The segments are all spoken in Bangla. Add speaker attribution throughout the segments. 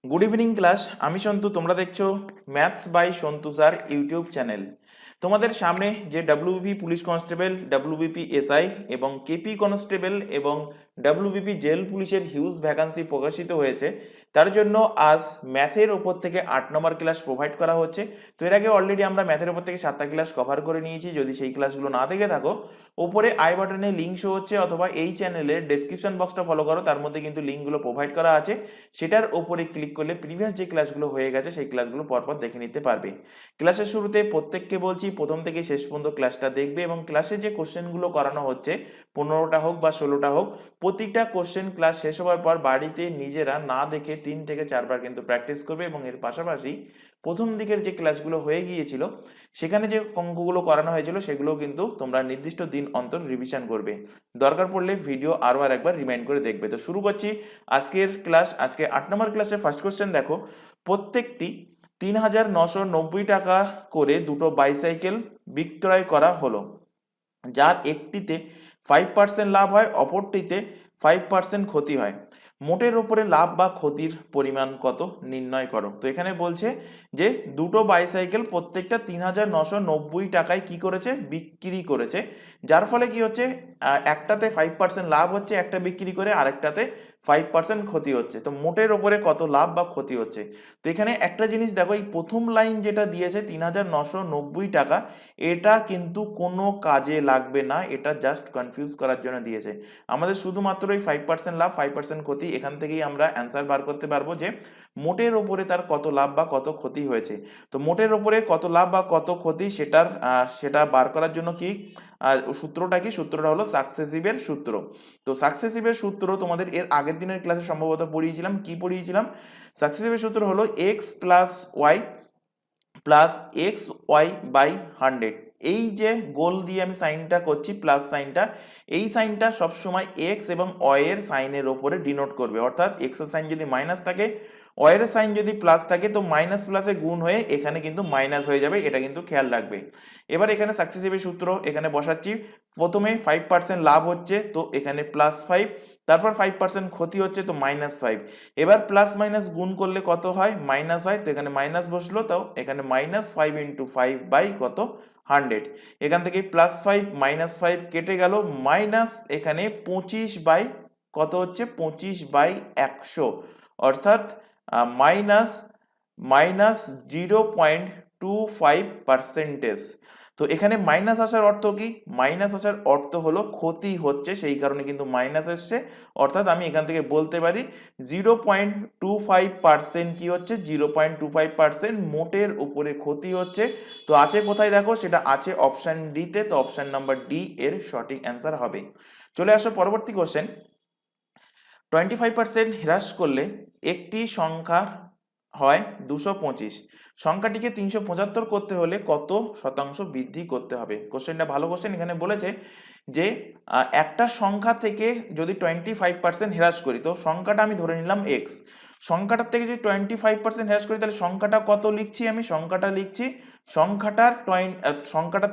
Speaker 1: Good evening class. আমি সন্তু, তোমরা দেখছো maths by Santu sir YouTube channel. তোমাদের সামনে যে WBP police constable, WBP SI এবং কেপি কনস্টেবল এবং ডাব্লিউবিপি জেল পুলিশের হিউজ ভ্যাকান্সি প্রকাশিত হয়েছে, তার জন্য আজ ম্যাথের ওপর থেকে 8 নম্বর ক্লাস প্রোভাইড করা হচ্ছে। তো এর আগে অলরেডি আমরা ম্যাথের ওপর থেকে 7টা ক্লাস কভার করে নিয়েছি। যদি সেই ক্লাসগুলো না দেখে থাকো, ওপরে আই বাটনে লিঙ্ক শো হচ্ছে, অথবা এই চ্যানেলের ডেসক্রিপশন বক্সটা ফলো করো, তার মধ্যে কিন্তু লিঙ্কগুলো প্রোভাইড করা আছে। সেটার ওপরে ক্লিক করলে প্রিভিয়াস যে ক্লাসগুলো হয়ে গেছে সেই ক্লাসগুলো পরপর দেখে নিতে পারবে। ক্লাসের শুরুতে প্রত্যেককে বলছি প্রথম থেকে শেষ পর্যন্ত ক্লাসটা দেখবে, এবং ক্লাসে যে কোশ্চেনগুলো করানো হচ্ছে 15টা হোক বা 16টা হোক, প্রতিটা কোশ্চেন ক্লাস শেষ হওয়ার পর বাড়িতে নিজেরা না দেখে 3 থেকে 4 বার কিন্তু প্র্যাকটিস করবে। এবং এর পাশাপাশি প্রথম দিকের যে ক্লাসগুলো হয়ে গিয়েছিল সেখানে যে অঙ্কগুলো করানো হয়েছিল সেগুলো কিন্তু তোমরা নির্দিষ্ট দিন অন্তর রিভিশন করবে। দরকার পড়লে ভিডিও আরও একবার রিমাইন্ড করে দেখবে। তো শুরু করছি আজকের ক্লাস। আজকে 8 নম্বর ক্লাসে ফার্স্ট কোশ্চেন দেখো, প্রত্যেকটি 3,990 টাকা করে দুটো বাইসাইকেল বিক্রয় করা হলো, যার একটিতে 5% লাভ হয়, অপরটিতে 5% ক্ষতি হয়। মোটের ওপরে লাভ বা ক্ষতির পরিমাণ কত নির্ণয় করো। তো এখানে বলছে যে দুটো বাইসাইকেল প্রত্যেকটা 3,990 টাকায় কি করেছে, বিক্রি করেছে, যার ফলে কি হচ্ছে, একটাতে 5% লাভ হচ্ছে একটা বিক্রি করে, আরেকটাতে 5% ক্ষতি হচ্ছে। তো মোটের ওপরে কত লাভ বা ক্ষতি হচ্ছে। তো এখানে একটা জিনিস দেখো, এই প্রথম লাইন যেটা দিয়েছে 3,990 টাকা, এটা কিন্তু কোনো কাজে লাগবে না, এটা জাস্ট কনফিউজ করার জন্য দিয়েছে। আমাদের শুধুমাত্র এই 5% লাভ 5% ক্ষতি, এখান থেকেই আমরা অ্যান্সার বার করতে পারবো যে মোটের ওপরে তার কত লাভ বা কত ক্ষতি হয়েছে। তো মোটের ওপরে কত লাভ বা কত ক্ষতি সেটা বার করার জন্য কি, আর সূত্রটা কি, সূত্রটা হলো সাকসেসিভের সূত্র। তো সাকসেসিভের সূত্র তোমাদের এর আগের দিনের ক্লাসে সম্ভবত পড়িয়েছিলাম। কি পড়িয়েছিলাম? সাকসেসিভের সূত্র হলো X plus Y plus X Y by 100। এই যে গোল দিয়ে আমি সাইনটা করছি, প্লাস সাইনটা, এই সাইনটা সবসময় এক্স এবং ওয়াই এর সাইনের ওপরে ডিনোট করবে। অর্থাৎ এক্স এর সাইন যদি মাইনাস থাকে, ওয়াই এর সাইন যদি প্লাস থাকে, তো মাইনাস প্লাসে গুণ হয়ে এখানে কিন্তু মাইনাস হয়ে যাবে, এটা কিন্তু খেয়াল রাখবে। এবার এখানে সাকসেসিভের সূত্র এখানে বসাচ্ছি। প্রথমে 5% লাভ হচ্ছে, তো এখানে +5, তারপর 5% ক্ষতি হচ্ছে, তো -5। এবার প্লাস মাইনাস গুণ করলে কত হয়, মাইনাস হয়, তো এখানে মাইনাস বসলো, তো এখানে -5 × 5 বাই কত, 100। এখান থেকে +5 -5 কেটে গেল, মাইনাস এখানে 25 বাই কত হচ্ছে, 25/100, অর্থাৎ মাইনাস মাইনাস 0.25%। তো এখানে মাইনাস আসার অর্থ কি, মাইনাস আসার অর্থ হলো ক্ষতি হচ্ছে, সেই কারণে কিন্তু মাইনাস এসছে। অর্থাৎ আমি এখান থেকে বলতে পারি 0.25% কি হচ্ছে, 0.25% মোটের উপরে ক্ষতি হচ্ছে। তো আছে কোথায় দেখো, সেটা আছে অপশন ডিতে। তো অপশন নাম্বার ডি এর সঠিক অ্যান্সার হবে। চলে আসো পরবর্তী কোশ্চেন। 25% হ্রাস করলে একটি সংখ্যা হয় 225। সংখ্যাটিকে 375 করতে হলে কত শতাংশ বৃদ্ধি করতে হবে? কোশ্চেনটা ভালো কোশ্চেন। এখানে বলেছে যে একটা সংখ্যা থেকে যদি 25% হ্রাস করি, তো সংখ্যাটা আমি ধরে নিলাম এক্স, সংখ্যাটার থেকে যদি 25% হ্রাস করি, তাহলে সংখ্যাটা কত লিখছি, আমি সংখ্যাটা লিখছি, সংখ্যাটার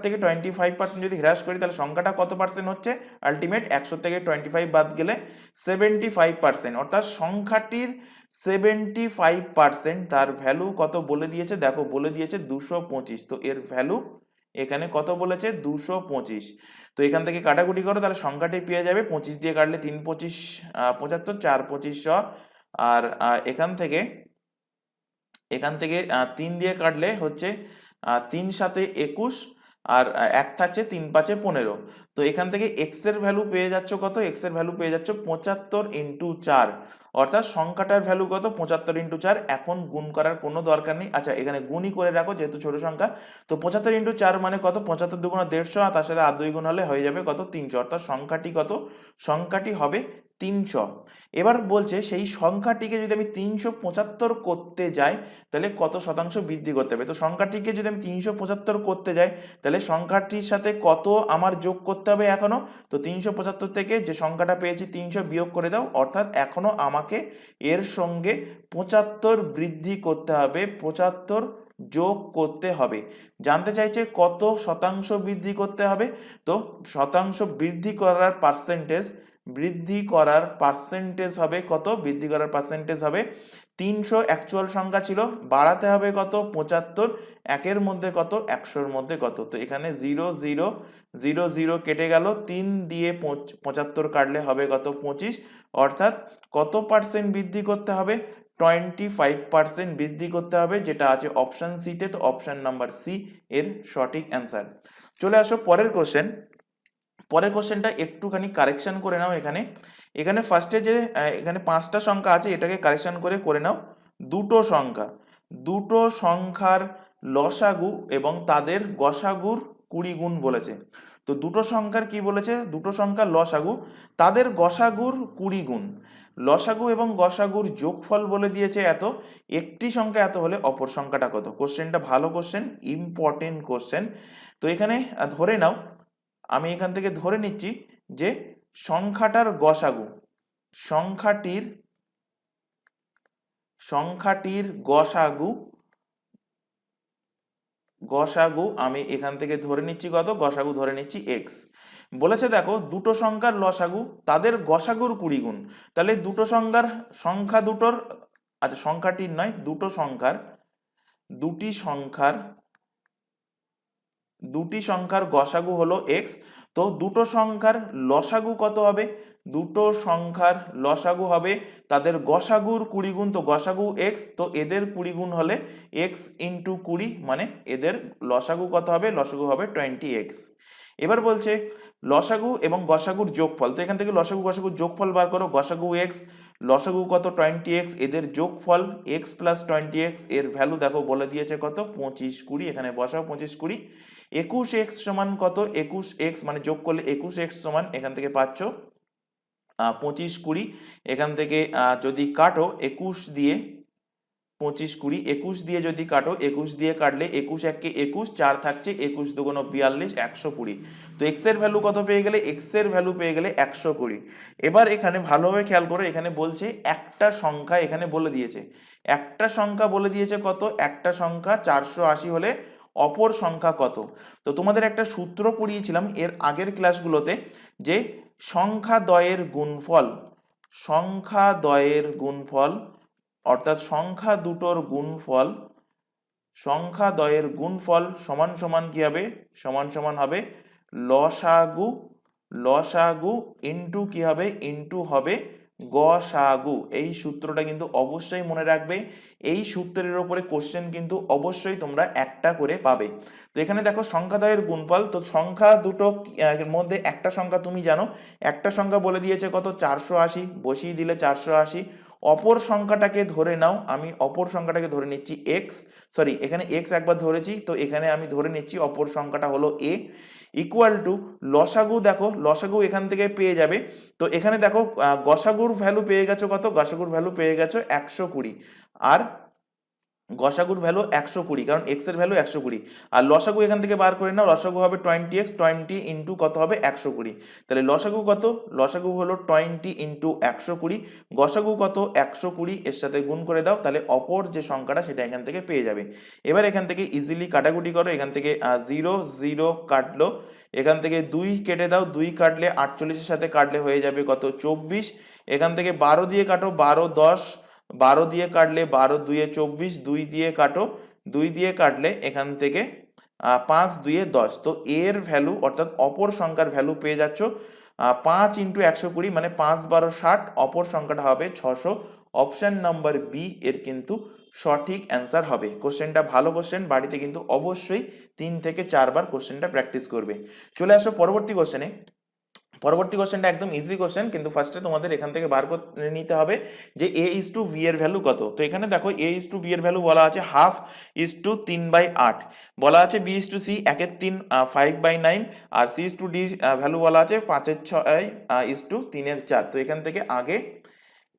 Speaker 1: থেকে 25% যদি হ্রাস করি, তাহলে সংখ্যাটা কত পার্সেন্ট হচ্ছে, আলটিমেট 100 থেকে 25 বাদ গেলে 75%, অর্থাৎ সংখ্যাটির 75% তার ভ্যালু কত বলে দিয়েছে, দেখো বলে দিয়েছে 225। তো এর ভ্যালু এখানে কত বলেছে, 225। তো এখান থেকে কাটাকুটি করো, তাহলে সংখ্যাটি পেয়ে যাবে, 25 দিয়ে কাটলে 3 25 75, 4 25 100, আর এখান থেকে 3 দিয়ে কাটলে হচ্ছে 3 7 21, আর 1 থাকছে 3 5 15। তো এখান থেকে এক্স এর ভ্যালু পেয়ে যাচ্ছ কত, এক্স এর ভ্যালু পেয়ে যাচ্ছ 75 × 4, অর্থাৎ সংখ্যাটার ভ্যালু কত, 75 × 4। এখন গুণ করার কোনো দরকার নেই, আচ্ছা এখানে গুণই করে রাখো যেহেতু ছোট সংখ্যা। তো 75 × 4 মানে কত, 75 × 2 = 150, আর তার সাথে আর 2 গুণ হলে হয়ে যাবে কত, 300, অর্থাৎ সংখ্যাটি কত, সংখ্যাটি হবে 300। এবার বলছে সেই সংখ্যাটিকে যদি আমি 375 করতে যাই, তাহলে কত শতাংশ বৃদ্ধি করতে হবে। তো সংখ্যাটিকে যদি আমি 375 করতে যাই, তাহলে সংখ্যাটির সাথে কত আমার যোগ করতে হবে এখনো। তো 375 থেকে যে সংখ্যাটা পেয়েছি 300 বিয়োগ করে দাও, অর্থাৎ এখনো আমাকে এর সঙ্গে 75 বৃদ্ধি করতে হবে, 75 যোগ করতে হবে। জানতে চাইছে কত শতাংশ বৃদ্ধি করতে হবে। তো শতাংশ বৃদ্ধি করার পার্সেন্টেজ বৃদ্ধি করার পার্সেন্টেজ হবে কত? বৃদ্ধি করার পার্সেন্টেজ হবে 300 অ্যাকচুয়াল সংখ্যা ছিল, বাড়াতে হবে কত? 75। একের মধ্যে কত? 100-র মধ্যে কত? তো এখানে 0 0 0 0 কেটে গেল, 3 দিয়ে 75 কাটলে হবে কত? 25। অর্থাৎ কত পার্সেন্ট বৃদ্ধি করতে হবে? 25% বৃদ্ধি করতে হবে, যেটা আছে অপশন সিতে। তো অপশন নাম্বার সি এর সঠিক অ্যান্সার। চলে আসো পরের কোশ্চেন। পরের কোশ্চেনটা একটুখানি কারেকশন করে নাও। এখানে ফার্স্টে যে এখানে 5টা সংখ্যা আছে, এটাকে কারেকশন করে নাও। দুটো সংখ্যার লসাগু এবং তাদের গসাগুর 20 গুণ বলেছে। তো দুটো সংখ্যার কি বলেছে? দুটো সংখ্যার লসাগু, তাদের গসাগুর 20 গুণ। লসাগু এবং গসাগুর যোগফল বলে দিয়েছে এত, একটি সংখ্যা এত হলে অপর সংখ্যাটা কত? কোশ্চেনটা ভালো কোশ্চেন, ইম্পর্টেন্ট কোশ্চেন। তো এখানে ধরে নাও, আমি এখান থেকে ধরে নিচ্ছি যে সংখ্যাটার গসাগু, সংখ্যাটির গসাগু আমি এখান থেকে ধরে নিচ্ছি কত? গসাগু ধরে নিচ্ছি এক্স। বলেছে দেখো দুটো সংখ্যার লসাগু তাদের গসাগুর 20 গুণ। তাহলে সংখ্যা দুটোর, আচ্ছা সংখ্যাটির নয়, দুটি সংখ্যার গসাগু হলো এক্স। তো দুটো সংখ্যার লসাগু কত হবে? দুটো সংখ্যার লসাগু হবে তাদের গসাগুর 20 গুণ। তো গসাগু এক্স, তো এদের 20 গুণ হলে এক্স ইন্টু 20, মানে এদের লসাগু কত হবে? লসাগু হবে 20x। এবার বলছে লসাগু এবং গসাগুর যোগফল। তো এখান থেকে লসাগু গসাগুর যোগফল বার করো। গসাগু এক্স, লসাগু কত? 20x, এদের যোগফল x প্লাস 20x, এর ভ্যালু দেখো বলে দিয়েছে কত? 25 20। এখানে বসাও 25 20। 21x সমান কত? 21x মানে যোগ করলে 21x সমান, এখান থেকে পাচ্ছ 25 20। এখান থেকে যদি কাটো 21 দিয়ে 25 20, 21 দিয়ে যদি কাটো, 21 দিয়ে কাটলে 21 1 কে 21, 4 থাকছে, 21 দুগুণ 42, 120। তো এক্স এর ভ্যালু কত পেয়ে গেলে? এক্স এর ভ্যালু পেয়ে গেলে 120। এবার এখানে ভালোভাবে খেয়াল করো, এখানে বলছে একটা সংখ্যা, এখানে বলে দিয়েছে একটা সংখ্যা বলে দিয়েছে কত? একটা সংখ্যা 480 হলে অপর সংখ্যা কত? তো তোমাদের একটা সূত্র পড়িয়েছিলাম এর আগের ক্লাসগুলোতে, যে সংখ্যাদ্বয়ের গুণফল অর্থাৎ সংখ্যা দুটোর গুণফল সমান সমান কি হবে? সমান সমান হবে লসাগু ইন্টু কি হবে? ইন্টু হবে গসাগু। এই সূত্রটা কিন্তু অবশ্যই মনে রাখবে। এই সূত্রের উপরে কোশ্চেন কিন্তু অবশ্যই তোমরা একটা করে পাবে। তো এখানে দেখো সংখ্যাদ্বয়ের গুণফল, তো সংখ্যা দুটো এর মধ্যে একটা সংখ্যা তুমি জানো, একটা সংখ্যা বলে দিয়েছে কত? 480, বসিয়ে দিলে 480। অপর সংখ্যাটাকে ধরে নাও, আমি অপর সংখ্যাটাকে ধরে নিচ্ছি এক্স, সরি এখানে এক্স একবার ধরেছি, তো এখানে আমি ধরে নিচ্ছি অপর সংখ্যাটা হলো এ, ইকুয়াল টু লসাগু। দেখো লসাগু এখান থেকে পেয়ে যাবে। তো এখানে দেখো গসাগুর ভ্যালু পেয়ে গেছো কত? গসাগুর ভ্যালু পেয়ে গেছো 120, আর গসাগুর ভ্যালু 120, কারণ এক্স এর ভ্যালু 120। আর লসাগু এখান থেকে বার করে নাও, লসাগু হবে 20x, 20 ইন্টু কত হবে? 120। তাহলে লসাগু কত? লসাগু হলো 20 ইন্টু 120। গসাগু কত? 120, এর সাথে গুণ করে দাও, তাহলে অপর যে সংখ্যাটা সেটা এখান থেকে পেয়ে যাবে। এবার এখান থেকে ইজিলি কাটাকুটি করো, এখান থেকে 0 0 কাটলো, এখান থেকে 2 কেটে দাও, 2 কাটলে 48 এর সাথে কাটলে হয়ে যাবে কত? 24। এখান থেকে 12 দিয়ে কাটো, 12 10, 12 দিয়ে কাটলে 12 2 24, 2 দিয়ে কাটো, 2 দিয়ে কাটলে এখান থেকে 5 2 10। তো এর ভ্যালু অর্থাৎ অপর সংখ্যার ভ্যালু পেয়ে যাচ্ছ 5 ইন্টু 120, মানে 5 12 60, অপর সংখ্যাটা হবে 600। অপশন নাম্বার বি এর কিন্তু সঠিক অ্যান্সার হবে। কোশ্চেনটা ভালো কোশ্চেন, বাড়িতে কিন্তু অবশ্যই 3 থেকে 4 বার কোশ্চেনটা প্র্যাকটিস করবে। চলে আসো পরবর্তী কোশ্চেনে। পরবর্তী কোশ্চেনটা একদম ইজি কোশ্চেন, কিন্তু ফার্স্টে তোমাদের এখান থেকে বার করে নিতে হবে যে a/b এর ভ্যালু কত। তো এখানে দেখো a/b এর ভ্যালু বলা আছে 1/2:3/8, বলা আছে b/c 1/3 5/9, আর c/d ভ্যালু বলা আছে 5/6:3/4। তো এখান থেকে আগে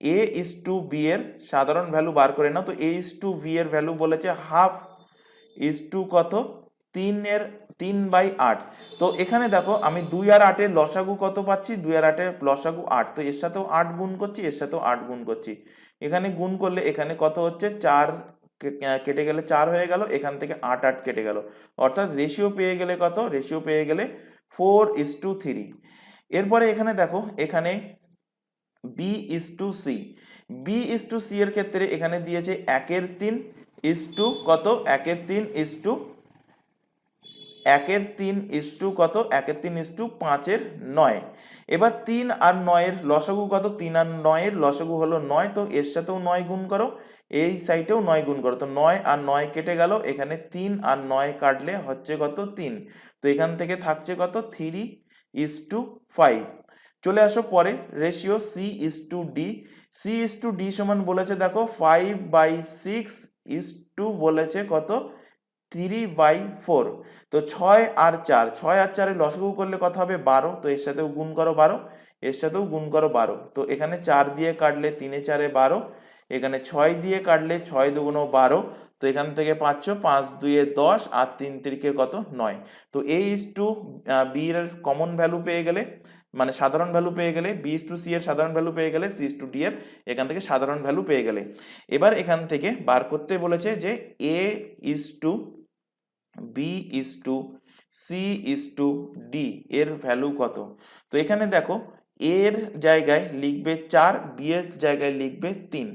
Speaker 1: a/b এর সাধারণ ভ্যালু বার করে নাও। তো a/b এর ভ্যালু বলেছে 1/2 কত? 3/8। তো এখানে দেখো আমি 2 আর 8 এর লসাগু কত পাচ্ছি? 2 আর 8 এর লসাগু 8, তো এর সাথেও 8 গুণ করছি, এর সাথেও 8 গুণ করছি। এখানে গুণ করলে এখানে কত হচ্ছে? 4 কেটে গেলে 4 হয়ে গেল, এখান থেকে 8 8 কেটে গেল, অর্থাৎ রেশিও পেয়ে গেলে কত? রেশিও পেয়ে গেলে 4:3। এরপরে এখানে দেখো, এখানে B is to C. B is to C এর ক্ষেত্রে এখানে দিয়েছে 1/3 ইস টু কত, 1/3 ইস টু 1/3 ইস টু কত, 1/3 ইস টু 5/9। এবার 3 আর 9 এর লসাগু কত, 3 আর 9 এর লসাগু হলো 9, তো এর সাথেও 9 গুণ করো, এই সাইডেও 9 গুণ করো, তো 9 আর 9 কেটে গেল, এখানে 3 আর 9 কাটলে হচ্ছে কত, 3। তো এখান থেকে থাকছে কত, 3:5। চলে আসো পরে, ratio C is to D. C is to D সমান বলেছে দেখো 5/6 ইস টু বলেছে কত, 3/4। তো 6 আর 4, 6 আর 4 লসাগু করলে কত হবে, 12। তো এর সাথেও গুণ করো 12, এর সাথেও গুণ করো 12। তো এখানে 4 দিয়ে কাটলে 3 এ 4 12, এখানে 6 দিয়ে কাটলে 6 দুগুণ 12। তো এখান থেকে পাচ্ছ 5 2 10 আর 3 3 কত, 9। তো এ ইস টু বি এর কমন ভ্যালু পেয়ে গেলে, মানে সাধারণ ভ্যালু পেয়ে গেলে, বি ইস টু সি এর সাধারণ ভ্যালু পেয়ে গেলে, সি ইস টু ডি এর এখান থেকে সাধারণ ভ্যালু পেয়ে গেলে, এবার এখান থেকে বার করতে বলেছে যে A is to B is to C is to D এর ভ্যালু কত। তো এখানে দেখো, এর জায়গায় লিখবে 4, বি এর জায়গায় লিখবে 3।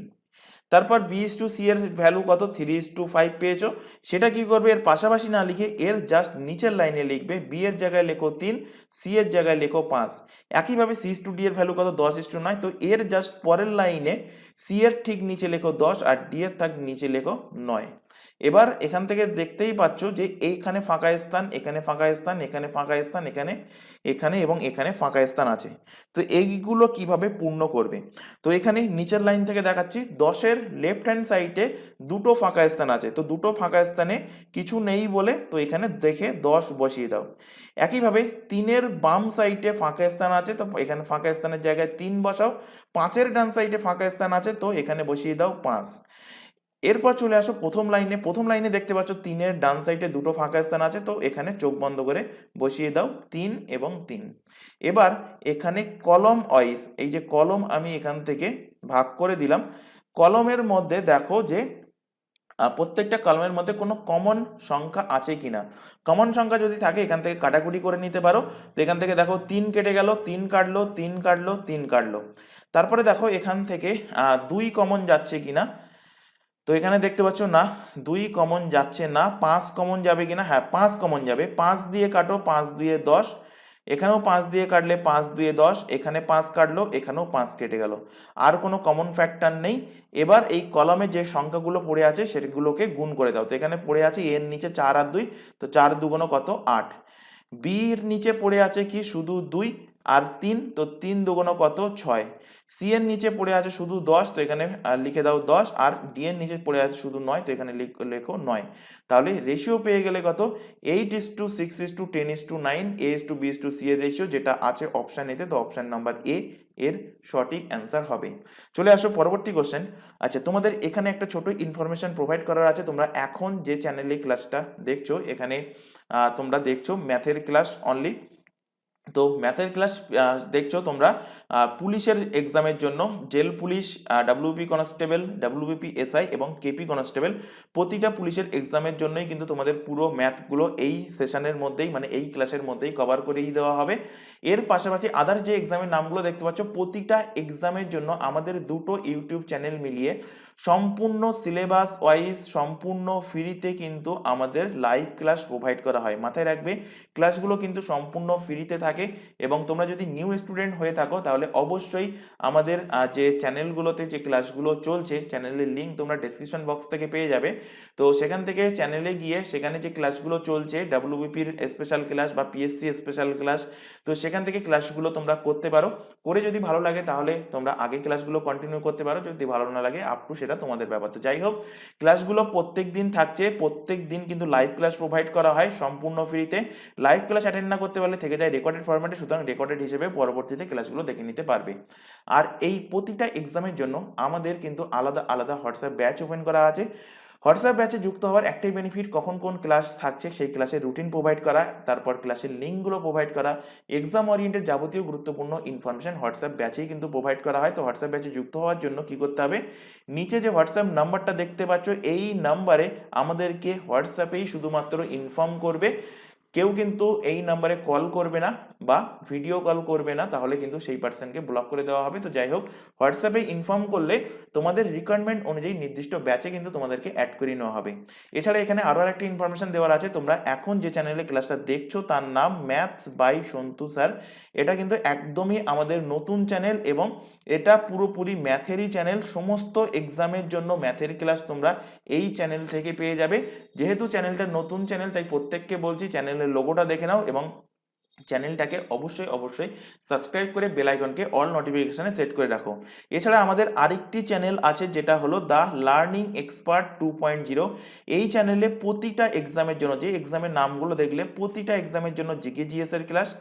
Speaker 1: তারপর বি ইস টু সি এর ভ্যালু কত, 3:5 পেয়েছো। সেটা কি করবে, এর পাশাপাশি না লিখে এর জাস্ট নিচের লাইনে লিখবে, বি এর জায়গায় লেখো 3, সি এর জায়গায় লেখো 5। একইভাবে সি ইস টু ডি এর ভ্যালু কত, 10:9। তো এর জাস্ট পরের লাইনে সি এর ঠিক নিচে লেখো 10 আর ডি এর ঠিক নিচে লেখো 9। এবার এখান থেকে দেখতেই পাচ্ছ যে এইখানে ফাঁকা স্থান, এখানে ফাঁকা স্থান, এখানে ফাঁকা স্থান, এখানে এখানে এবং এখানে ফাঁকা স্থান আছে। তো এইগুলো কিভাবে পূর্ণ করবে, তো এখানে নিচের লাইন থেকে দেখাচ্ছি, 10-এর লেফট হ্যান্ড সাইডে দুটো ফাঁকা স্থান আছে, তো দুটো ফাঁকা স্থানে কিছু নেই বলে তো এখানে দেখে 10 বসিয়ে দাও। একইভাবে 3-এর বাম সাইডে ফাঁকা স্থান আছে, তো এখানে ফাঁকা স্থানের জায়গায় 3 বসাও। 5-এর ডান সাইডে ফাঁকা স্থান আছে, তো এখানে বসিয়ে দাও 5। এরপর চলে আসো প্রথম লাইনে, প্রথম লাইনে দেখতে পাচ্ছ 3-এর ডান সাইডে দুটো ফাঁকা স্থান আছে, তো এখানে চোখ বন্ধ করে বসিয়ে দাও 3 এবং 3। এবার এখানে কলম ওয়াইজ, এই যে কলম আমি এখান থেকে ভাগ করে দিলাম, কলমের মধ্যে দেখো যে প্রত্যেকটা কলমের মধ্যে কোনো কমন সংখ্যা আছে কিনা। কমন সংখ্যা যদি থাকে এখান থেকে কাটাকুটি করে নিতে পারো। তো এখান থেকে দেখো 3 কেটে গেল, 3 কাটলো, 3 কাটলো, 3 কাটলো। তারপরে দেখো এখান থেকে 2 কমন যাচ্ছে কিনা। তো এখানে দেখতে পাচ্ছ না, 2 কমন যাচ্ছে না। 5 কমন যাবে কিনা, হ্যাঁ 5 কমন যাবে। 5 দিয়ে কাটো, 5 2 10, এখানেও 5 দিয়ে কাটলে 5 2 10, এখানে 5 কাটলো, এখানেও 5 কেটে গেল। আর কোনো কমন ফ্যাক্টর নেই। এবার এই কলামে যে সংখ্যাগুলো পড়ে আছে সেগুলোকে গুণ করে দাও। তো এখানে পড়ে আছে এর নিচে 4 আর 2, তো 4 দুগুণ কত, 8। বির নিচে পড়ে আছে কি, শুধু 2 আর 3, তো 3 দুগুণ কত, 6। সি এর নিচে পড়ে আছে শুধু 10, তো এখানে লিখে দাও 10। আর ডি এর নিচে পড়ে আছে শুধু 9, তো এখানে লেখো 9। তাহলে রেশিও পেয়ে গেলে কত, 8:6:10:9, A:B:C এর রেশিও, যেটা আছে অপশন এতে। তো অপশন নাম্বার এ এর সঠিক অ্যান্সার হবে। চলে আসো পরবর্তী কোশ্চেন। আচ্ছা, তোমাদের এখানে একটা ছোট ইনফরমেশন প্রোভাইড করার আছে। তোমরা এখন যে চ্যানেলে ক্লাসটা দেখছো, এখানে তোমরা দেখছো ম্যাথের ক্লাস অনলি। তো ম্যাথের ক্লাস দেখছো তোমরা পুলিশের এক্সামের জন্য, jail police, WP constable, WBP SI এবং কেপি কনস্টেবল, প্রতিটা পুলিশের এক্সামের জন্যই কিন্তু তোমাদের পুরো ম্যাথগুলো এই সেশনের মধ্যেই, মানে এই ক্লাসের মধ্যেই কভার করেই দেওয়া হবে। এর পাশাপাশি আদার যে এক্সামের নামগুলো দেখতে পাচ্ছ, প্রতিটা এক্সামের জন্য আমাদের দুটো ইউটিউব চ্যানেল মিলিয়ে সম্পূর্ণ সিলেবাস ওয়াইজ সম্পূর্ণ ফ্রিতে কিন্তু আমাদের লাইভ ক্লাস প্রোভাইড করা হয়। মাথায় রাখবে, ক্লাসগুলো কিন্তু সম্পূর্ণ ফ্রিতে থাকে। এবং তোমরা যদি নিউ স্টুডেন্ট হয়ে থাকো তাহলে অবশ্যই আমাদের যে চ্যানেলগুলোতে যে ক্লাসগুলো চলছে, চ্যানেলের লিঙ্ক তোমরা ডেসক্রিপশন বক্স থেকে পেয়ে যাবে। তো সেখান থেকে চ্যানেলে গিয়ে সেখানে যে ক্লাসগুলো চলছে, ডাব্লিউবিপির স্পেশাল ক্লাস বা পিএসসি স্পেশাল ক্লাস, তো সেখান থেকে ক্লাসগুলো তোমরা করতে পারো। করে যদি ভালো লাগে তাহলে তোমরা আগে ক্লাসগুলো কন্টিনিউ করতে পারো, যদি ভালো না লাগে আপ টু সেটা তোমাদের ব্যাপার। তো যাই হোক, ক্লাসগুলো প্রত্যেক দিন থাকছে, প্রত্যেক দিন কিন্তু লাইভ ক্লাস প্রোভাইড করা হয় সম্পূর্ণ ফ্রিতে। লাইভ ক্লাস অ্যাটেন্ড না করতে পারলে থেকে যায় রেকর্ডেড ফরম্যাটে, সুতরাং রেকর্ডেড হিসেবে পরবর্তীতে ক্লাসগুলো দেখে নিতে পারবে। আর এই প্রতিটা এক্সামের জন্য আমাদের কিন্তু আলাদা আলাদা হোয়াটসঅ্যাপ ব্যাচ ওপেন করা আছে। হোয়াটসঅ্যাপ ব্যাচে যুক্ত হওয়ার একটাই বেনিফিট, কখন কোন ক্লাস থাকছে সেই ক্লাসের রুটিন প্রোভাইড করা, তারপর ক্লাসের লিঙ্কগুলো প্রোভাইড করা, এক্সাম ওরিয়েন্টেড যাবতীয় গুরুত্বপূর্ণ ইনফরমেশন হোয়াটসঅ্যাপ ব্যাচেই কিন্তু প্রোভাইড করা হয়। তো হোয়াটসঅ্যাপ ব্যাচে যুক্ত হওয়ার জন্য কি করতে হবে, নিচে যে হোয়াটসঅ্যাপ নাম্বারটা দেখতে পাচ্ছ, এই নাম্বারে আমাদেরকে হোয়াটসঅ্যাপেই শুধুমাত্র ইনফর্ম করবে কেউ কিন্তু এই নাম্বারে কল করবে না বা ভিডিও কল করবে না, তাহলে কিন্তু সেই পার্সনকে ব্লক করে দেওয়া হবে। তো যাই হোক, হোয়াটসঅ্যাপে ইনফর্ম করলে তোমাদের রিকোয়ারমেন্ট অনুযায়ী নির্দিষ্ট ব্যাচে কিন্তু তোমাদেরকে অ্যাড করে নেওয়া হবে। এছাড়া এখানে আরও একটা ইনফরমেশন দেওয়ার আছে, তোমরা এখন যে চ্যানেলে ক্লাসটা দেখছো তার নাম ম্যাথস বাই সন্তু স্যার। এটা কিন্তু একদমই আমাদের নতুন চ্যানেল এবং এটা পুরোপুরি ম্যাথেরই চ্যানেল। সমস্ত এক্সামের জন্য ম্যাথের ক্লাস তোমরা এই চ্যানেল থেকে পেয়ে যাবে। যেহেতু চ্যানেলটা নতুন চ্যানেল, তাই প্রত্যেককে বলছি চ্যানেলের লোগোটা দেখে নাও এবং চ্যানেলটাকে অবশ্যই সাবস্ক্রাইব করে বেল আইকনকে অল নোটিফিকেশনে সেট করে রাখো। এছাড়া আমাদের আরেকটি চ্যানেল আছে যেটা হলো দ্য লার্নিং এক্সপার্ট 2.0। এই চ্যানেলে প্রতিটা এক্সামের জন্য, যে এক্সামের নামগুলো দেখলে প্রতিটা এক্সামের জন্য জিকে জিএস এর ক্লাস,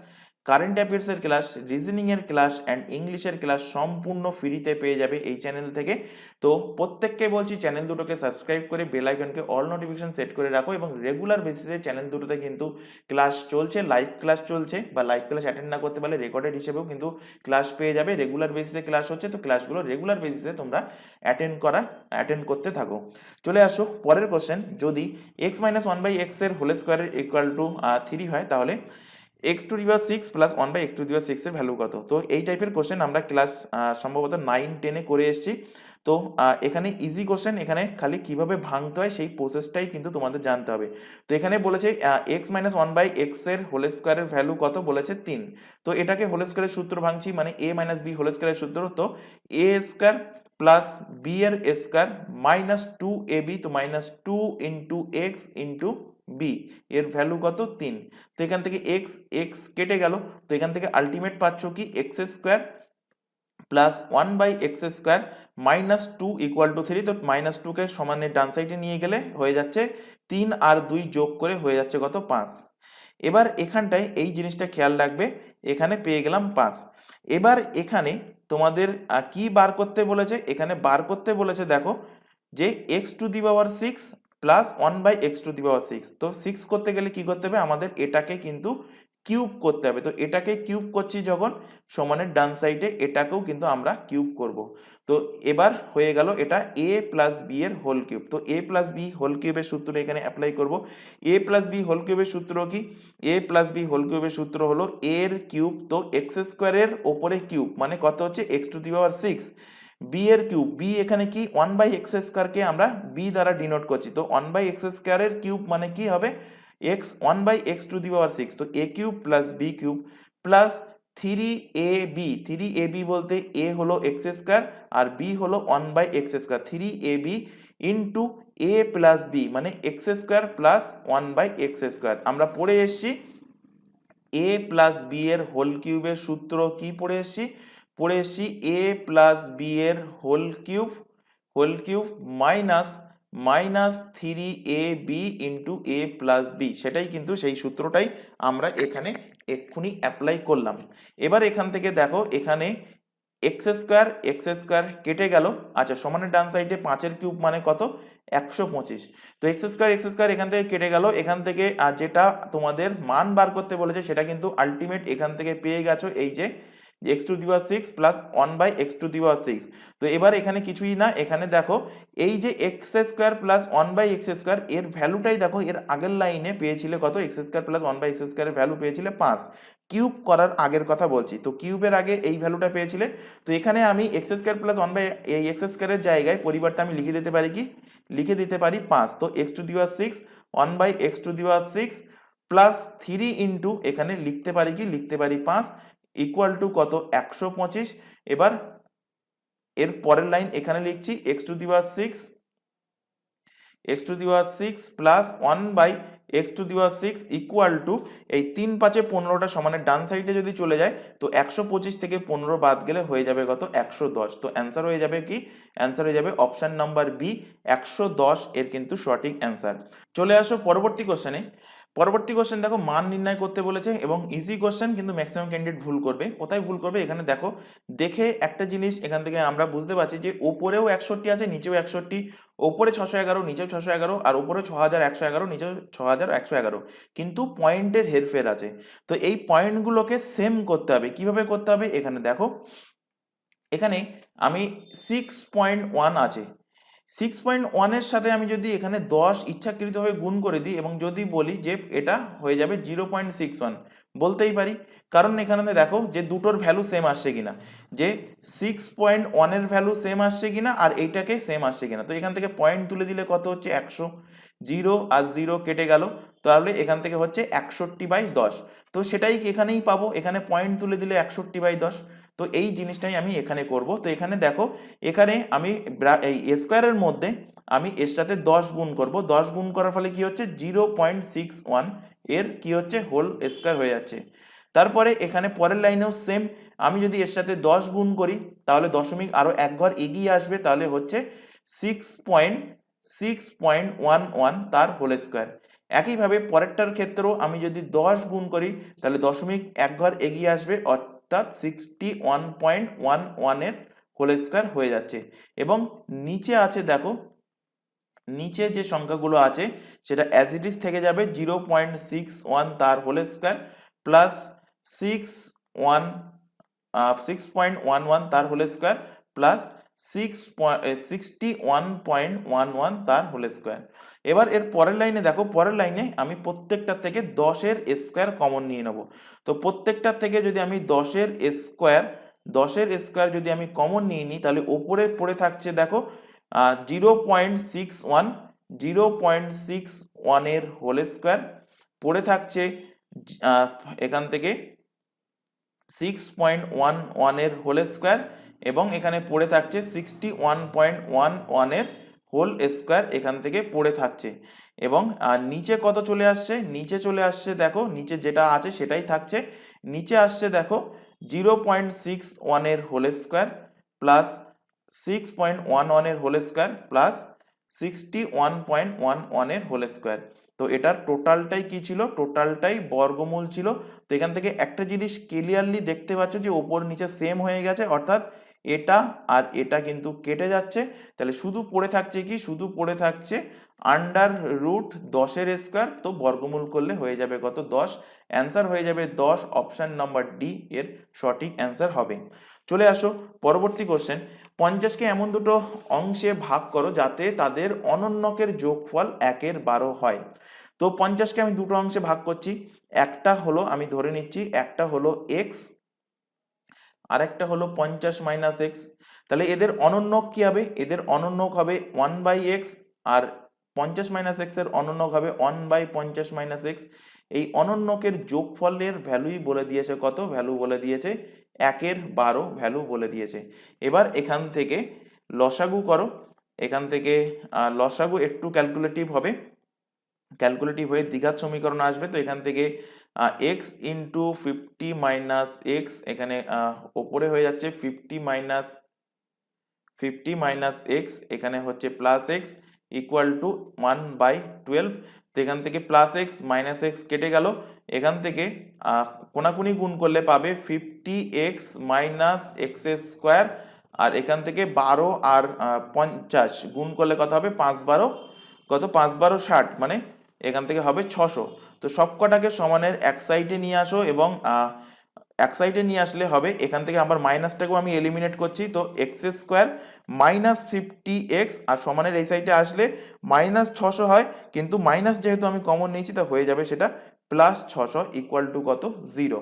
Speaker 1: কারেন্ট অ্যাফেয়ার্সের ক্লাস, রিজনিংয়ের ক্লাস অ্যান্ড ইংলিশের ক্লাস সম্পূর্ণ ফ্রিতে পেয়ে যাবে এই চ্যানেল থেকে। তো প্রত্যেককে বলছি চ্যানেল দুটোকে সাবস্ক্রাইব করে বেল আইকনকে অল নোটিফিকেশন সেট করে রাখো এবং রেগুলার বেসিসে চ্যানেল দুটোতে কিন্তু ক্লাস চলছে, লাইভ ক্লাস চলছে, বা লাইভ ক্লাস অ্যাটেন্ড না করতে পারলে রেকর্ডেড হিসেবেও কিন্তু ক্লাস পেয়ে যাবে। রেগুলার বেসিসে ক্লাস হচ্ছে, তো ক্লাসগুলো রেগুলার বেসিসে তোমরা অ্যাটেন্ড করতে থাকো। চলে আসো পরের কোশ্চেন, যদি X minus one by X এর হোল স্কোয়ারের ইকুয়াল টু 3 হয়, তাহলে X to the power 6 plus 1 by X to the power 6 এর ভ্যালু কত? তো এই টাইপের কোশ্চেন আমরা ক্লাস সম্ভবত 9-10 করে এসেছি। তো এখানে ইজি কোশ্চেন, এখানে খালি কিভাবে ভাঙতে হয় সেই প্রসেসটাই কিন্তু তোমাদের জানতে হবে। তো এখানে বলেছে X minus one by X এর হোল স্কোয়ারের ভ্যালু কত বলেছে 3। তো এটাকে হোল স্কোয়ারের সূত্র ভাঙছি, মানে এ মাইনাস বি হোল স্কোয়ারের সূত্র, তো এ স্কোয়ার প্লাস বি এর স্কোয়ার মাইনাস 2ab, তো মাইনাস 2 ইন্টু এক্স ইন্টু বি, এর ভ্যালু কত 3। তো এখান থেকে এক্স এক্স কেটে গেল, তো এখান থেকে আলটিমেট পাচ্ছ কি X square plus 1 by X square minus 2 equal to 3। তো মাইনাস 2 কে সমানের ডান সাইডে নিয়ে গেলে হয়ে যাচ্ছে 3 আর 2 যোগ করে হয়ে যাচ্ছে কত 5। এবার এখানটায় এই জিনিসটা খেয়াল রাখবে, এখানে পেয়ে গেলাম 5। এবার এখানে তোমাদের কি বার করতে বলেছে? এখানে বার করতে বলেছে দেখো যে X to the power 6 plus 1 by X to the power 6। তো 6 করতে গেলে কি করতে হবে? আমাদের এটাকে কিন্তু কিউব করতে হবে। তো এটাকে কিউব করছি যখন, সমানের ডান সাইডে এটাকেও কিন্তু আমরা কিউব করব। তো এবার হয়ে গেল এটা এ প্লাস বি এর হোল কিউব। তো এ প্লাস বি হোল কিউবের সূত্র এখানে অ্যাপ্লাই করব। এ প্লাস বি হোল কিউবের সূত্র কি? এ প্লাস বি হোল কিউবের সূত্র হলো এর কিউব, তো এক্স স্কোয়ারের ওপরে কিউব মানে কত হচ্ছে X to the power 6, B এর কিউব, বি এখানে কি 1 বাই এক্স স্কোয়ারকে আমরা বি দ্বারা ডিনোট করছি, তো 1 বাই এক্স স্কোয়ারের কিউব মানে কি হবে X 1 by X to the power 6। তো A cube plus B cube plus 3ab, 3ab বলতে এ হলো এক্স স্কোয়ার আর বি হলো 1 by X square, 3ab into A plus B মানে X square plus 1 by X square. আমরা পড়ে এসছি এ প্লাস বি এর হোল কিউবের সূত্র, কি পড়ে এসছি এ প্লাস বি এর whole cube minus 3ab into A plus B, সেটাই কিন্তু সেই সূত্রটাই আমরা এখানে এক্ষুনি অ্যাপ্লাই করলাম। এবার এখান থেকে দেখো এখানে এক্স স্কোয়ার কেটে গেল, আচ্ছা সমানের ডান সাইডে 5 এর কিউব মানে কত 125। তো এক্স স্কোয়ার এখান থেকে কেটে গেল, এখান থেকে যেটা তোমাদের মান বার করতে বলেছে সেটা কিন্তু আলটিমেট এখান থেকে পেয়ে গেছো, এই যে X to the power 6 plus 1 by X to the power 6। তো এবার এখানে কিছুই না, এখানে দেখো এই যে X square plus 1 by X square এর ভ্যালুটাই দেখো এর আগের লাইনে পেয়েছিলে কত X square plus 1 by X স্কোয়ারের ভ্যালু পেয়েছিলে 5। কিউব করার আগের কথা বলছি, তো কিউবের আগে এই ভ্যালুটা পেয়েছিলে। তো এখানে আমি এক্স স্কোয়ার প্লাস 1 বাই এই এক্স স্কোয়ারের জায়গায় পরিবর্তে আমি লিখে দিতে পারি কি, লিখে দিতে পারি 5। তো X to the power 6 1 by X to the power 6 plus 3 into এখানে লিখতে পারি কি, লিখতে পারি 5 ইকুয়াল টু কত 125। এবার এর পরের লাইন এখানে লিখছি X to the power 6 plus 1 by X to the power 6 equal to এই 3 5 15টা সমানের ডান সাইডে যদি চলে যায় তো 125 থেকে 15 বাদ গেলে হয়ে যাবে কত 110। তো অ্যান্সার হয়ে যাবে কি, অ্যান্সার হয়ে যাবে অপশন নাম্বার বি 110 এর কিন্তু সঠিক অ্যান্সার। চলে আসো পরবর্তী কোশ্চেনে। পরবর্তী কোশ্চেন দেখো মান নির্ণয় করতে বলেছে এবং ইজি কোশ্চেন, কিন্তু ম্যাক্সিমাম ক্যান্ডিডেট ভুল করবে। কোথায় ভুল করবে এখানে দেখো, দেখে একটা জিনিস এখান থেকে আমরা বুঝতে পারছি যে ওপরেও 61 আছে নিচেও 61, ওপরে 611 নিচেও 611 আর ওপরে 6111 নিচেও 6111, কিন্তু পয়েন্টের হেরফের আছে। তো এই পয়েন্টগুলোকে সেম করতে হবে। কিভাবে করতে হবে? এখানে দেখো, এখানে আমি 6.1 আছে, 6.1 এর সাথে আমি যদি এখানে 10 ইচ্ছাকৃতভাবে গুণ করে দিই এবং যদি বলি যে এটা হয়ে যাবে 0.61, বলতেই পারি। কারণ এখানে দেখো যে দুটোর ভ্যালু সেম আসছে কিনা, যে 6.1 এর ভ্যালু সেম আসছে কিনা আর এইটাকে সেম আসছে কিনা। তো এখান থেকে পয়েন্ট তুলে দিলে কত হচ্ছে 100, 0 আর 0 কেটে গেল, তাহলে এখান থেকে হচ্ছে 61/10। তো সেটাই এখানেই পাবো, এখানে পয়েন্ট তুলে দিলে 61/10। তো এই জিনিসটাই আমি এখানে করব। তো এখানে দেখো, এখানে আমি এই স্কোয়ারের মধ্যে আমি এর সাথে 10 গুণ করব, 10 গুণ করার ফলে কি হচ্ছে 0.61 এর কি হচ্ছে হোল স্কোয়ার হয়ে যাচ্ছে। তারপরে এখানে পরের লাইনেও সেম, আমি যদি এর সাথে 10 গুণ করি তাহলে দশমিক আরো এক ঘর এগিয়ে আসবে, তাহলে হচ্ছে 6.6.11 তার হোল স্কোয়ার। একইভাবে পরেরটার ক্ষেত্রেও আমি যদি 10 গুণ করি তাহলে দশমিক এক ঘর এগিয়ে আসবে, অর্থাৎ 61.11 এর হোল স্কোয়ার হয়ে যাচ্ছে। এবং নিচে আছে দেখো, নিচে যে সংখ্যাগুলো আছে সেটা অ্যাজ ইট ইজ থেকে যাবে, 0.61 তার হোল স্কোয়ার প্লাস 6.11 তার হোল স্কোয়ার প্লাস 61.11 তার হোল স্কোয়ার। এবার এর পরের লাইনে দেখো, পরের লাইনে আমি প্রত্যেকটার থেকে 10-এর স্কোয়ার কমন নিয়ে নেব। তো প্রত্যেকটার থেকে যদি আমি 10-এর স্কোয়ার যদি আমি কমন নিয়ে নিই তাহলে ওপরে পড়ে থাকছে দেখো 0.61 এর হোল স্কোয়ার, পড়ে থাকছে এখান থেকে 6.11 এর হোল স্কোয়ার, এবং এখানে পড়ে থাকছে 61.11 এর হোল স্কোয়ার এখান থেকে পড়ে থাকছে। এবং নিচে কত চলে আসছে, নিচে চলে আসছে দেখো, নিচে যেটা আছে সেটাই থাকছে। নিচে আসছে দেখো 0.61 এর হোল স্কোয়ার প্লাস 6.11 এর হোল স্কোয়ার প্লাস 61.11 এর হোল স্কোয়ার। তো এটার টোটালটাই কি ছিল, টোটালটাই বর্গমূল ছিল। তো এখান থেকে একটা জিনিস ক্লিয়ারলি দেখতে পাচ্ছ যে ওপর নিচে সেম হয়ে গেছে, অর্থাৎ এটা আর এটা কিন্তু কেটে যাচ্ছে। তাহলে শুধু পড়ে থাকছে কি, শুধু পড়ে থাকছে আন্ডার রুট 10-এর স্কোয়ার। তো বর্গমূল করলে হয়ে যাবে কত, 10। অ্যান্সার হয়ে যাবে 10, অপশন নাম্বার ডি এর সঠিক অ্যান্সার হবে। চলে আসো পরবর্তী কোশ্চেন। 50-কে এমন দুটো অংশে ভাগ করো যাতে তাদের অনন্যকের যোগফল 1/12 হয়। তো 50-কে আমি দুটো অংশে ভাগ করছি, একটা হলো আমি ধরে নিচ্ছি একটা হলো এক্স আর একটা হলো 50 মাইনাস এক্স। তাহলে এদের অনন্যক কি হবে, এদের অনন্যক হবে 1/x, আর 50 মাইনাস এক্স এর অনন্যক হবে 1/50 মাইনাস এক্স। এই অনন্যকের যোগফলের ভ্যালুই বলে দিয়েছে কত, ভ্যালু বলে দিয়েছে 1/12 ভ্যালু বলে দিয়েছে। এবার এখান থেকে লসাগু করো, এখান থেকে লসাগু একটু ক্যালকুলেটিভ হবে, ক্যালকুলেটিভ হয়ে দ্বিঘাত সমীকরণ আসবে। তো এখান থেকে এক্স ইন্টু 50 মাইনাস এক্স, এখানে ওপরে হয়ে যাচ্ছে 50 মাইনাস এক্স, এখানে হচ্ছে প্লাস এক্স ইকুয়াল টু 1/12। তো এখান থেকে প্লাস এক্স মাইনাস এক্স কেটে গেল, এখান থেকে কোনাকুনি গুণ করলে পাবে 50x মাইনাস এক্স স্কোয়ার, আর এখান থেকে 12 আর 50 গুণ করলে কত হবে, 5/12 কত, 5/12 60, মানে এখান থেকে হবে 600। তো সবকটাকে সমানের এক সাইডে নিয়ে আসো, এবং এক সাইডে নিয়ে আসলে হবে, এখান থেকে আবার মাইনাসটাকেও আমি এলিমিনেট করছি। তো এক্স স্কোয়ার মাইনাস 50x আর সমানের এই সাইডে আসলে মাইনাস 600 হয়, কিন্তু মাইনাস যেহেতু আমি কমন নিয়েছি তা হয়ে যাবে সেটা প্লাস 600 ইকুয়াল টু কত, 0।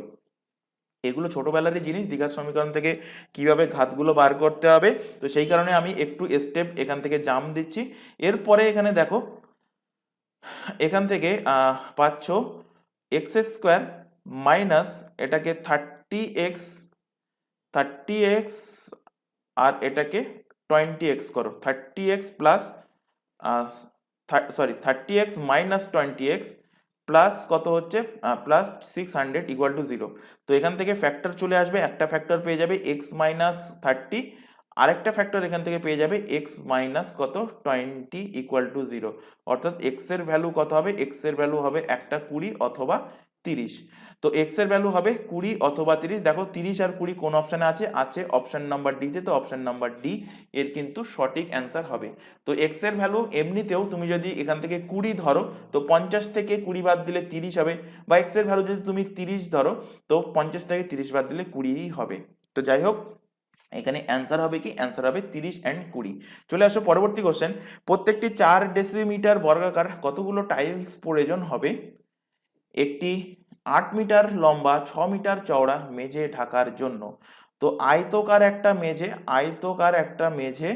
Speaker 1: এগুলো ছোটবেলারই জিনিস, দ্বিঘাত সমীকরণ থেকে কিভাবে ঘাতগুলো বার করতে হবে, তো সেই কারণে আমি একটু স্টেপ এখান থেকে জাম্প দিচ্ছি। এরপরে এখানে দেখো, এখান থেকে পাচ্ছ এক্স স্কোয়ার মাইনাস এটাকে 30x আর এটাকে 20x করো, 30x plus 30x minus 20x plus কত হচ্ছে প্লাস 600 ইকুয়াল টু 0। তো এখান থেকে ফ্যাক্টর চলে আসবে, একটা ফ্যাক্টর পেয়ে যাবে x মাইনাস 30, আরেকটা ফ্যাক্টর এখান থেকে পেয়ে যাবে x মাইনাস কত 20 ইকুয়াল টু 0। অর্থাৎ x এর ভ্যালু কত হবে, x এর ভ্যালু হবে একটা 20 অথবা 30। তো x এর ভ্যালু হবে 20 অথবা 30। দেখো 30 আর 20 কোন অপশনে আছে, আছে অপশন নাম্বার ডি তে। তো অপশন নাম্বার ডি এর কিন্তু সঠিক অ্যান্সার হবে। তো x এর ভ্যালু এমনিতেও তুমি যদি এখান থেকে 20 ধরো তো 50 থেকে 20 বাদ দিলে 30 হবে, বা x এর ভ্যালু যদি তুমি 30 ধরো তো 50 থেকে 30 বাদ দিলে 20ই হবে। তো যাই হোক, এখানে অ্যান্সার হবে কি, অ্যান্সার হবে 30 and 20। চলে আসো পরবর্তী কোশ্চেন, প্রত্যেকটি 4 ডেসিমিটার বর্গাকার কতগুলো টাইলস প্রয়োজন হবে একটি 8 মিটার লম্বা 6 মিটার চওড়া মেঝে ঢাকার জন্য? তো আয়তকার একটা মেঝে,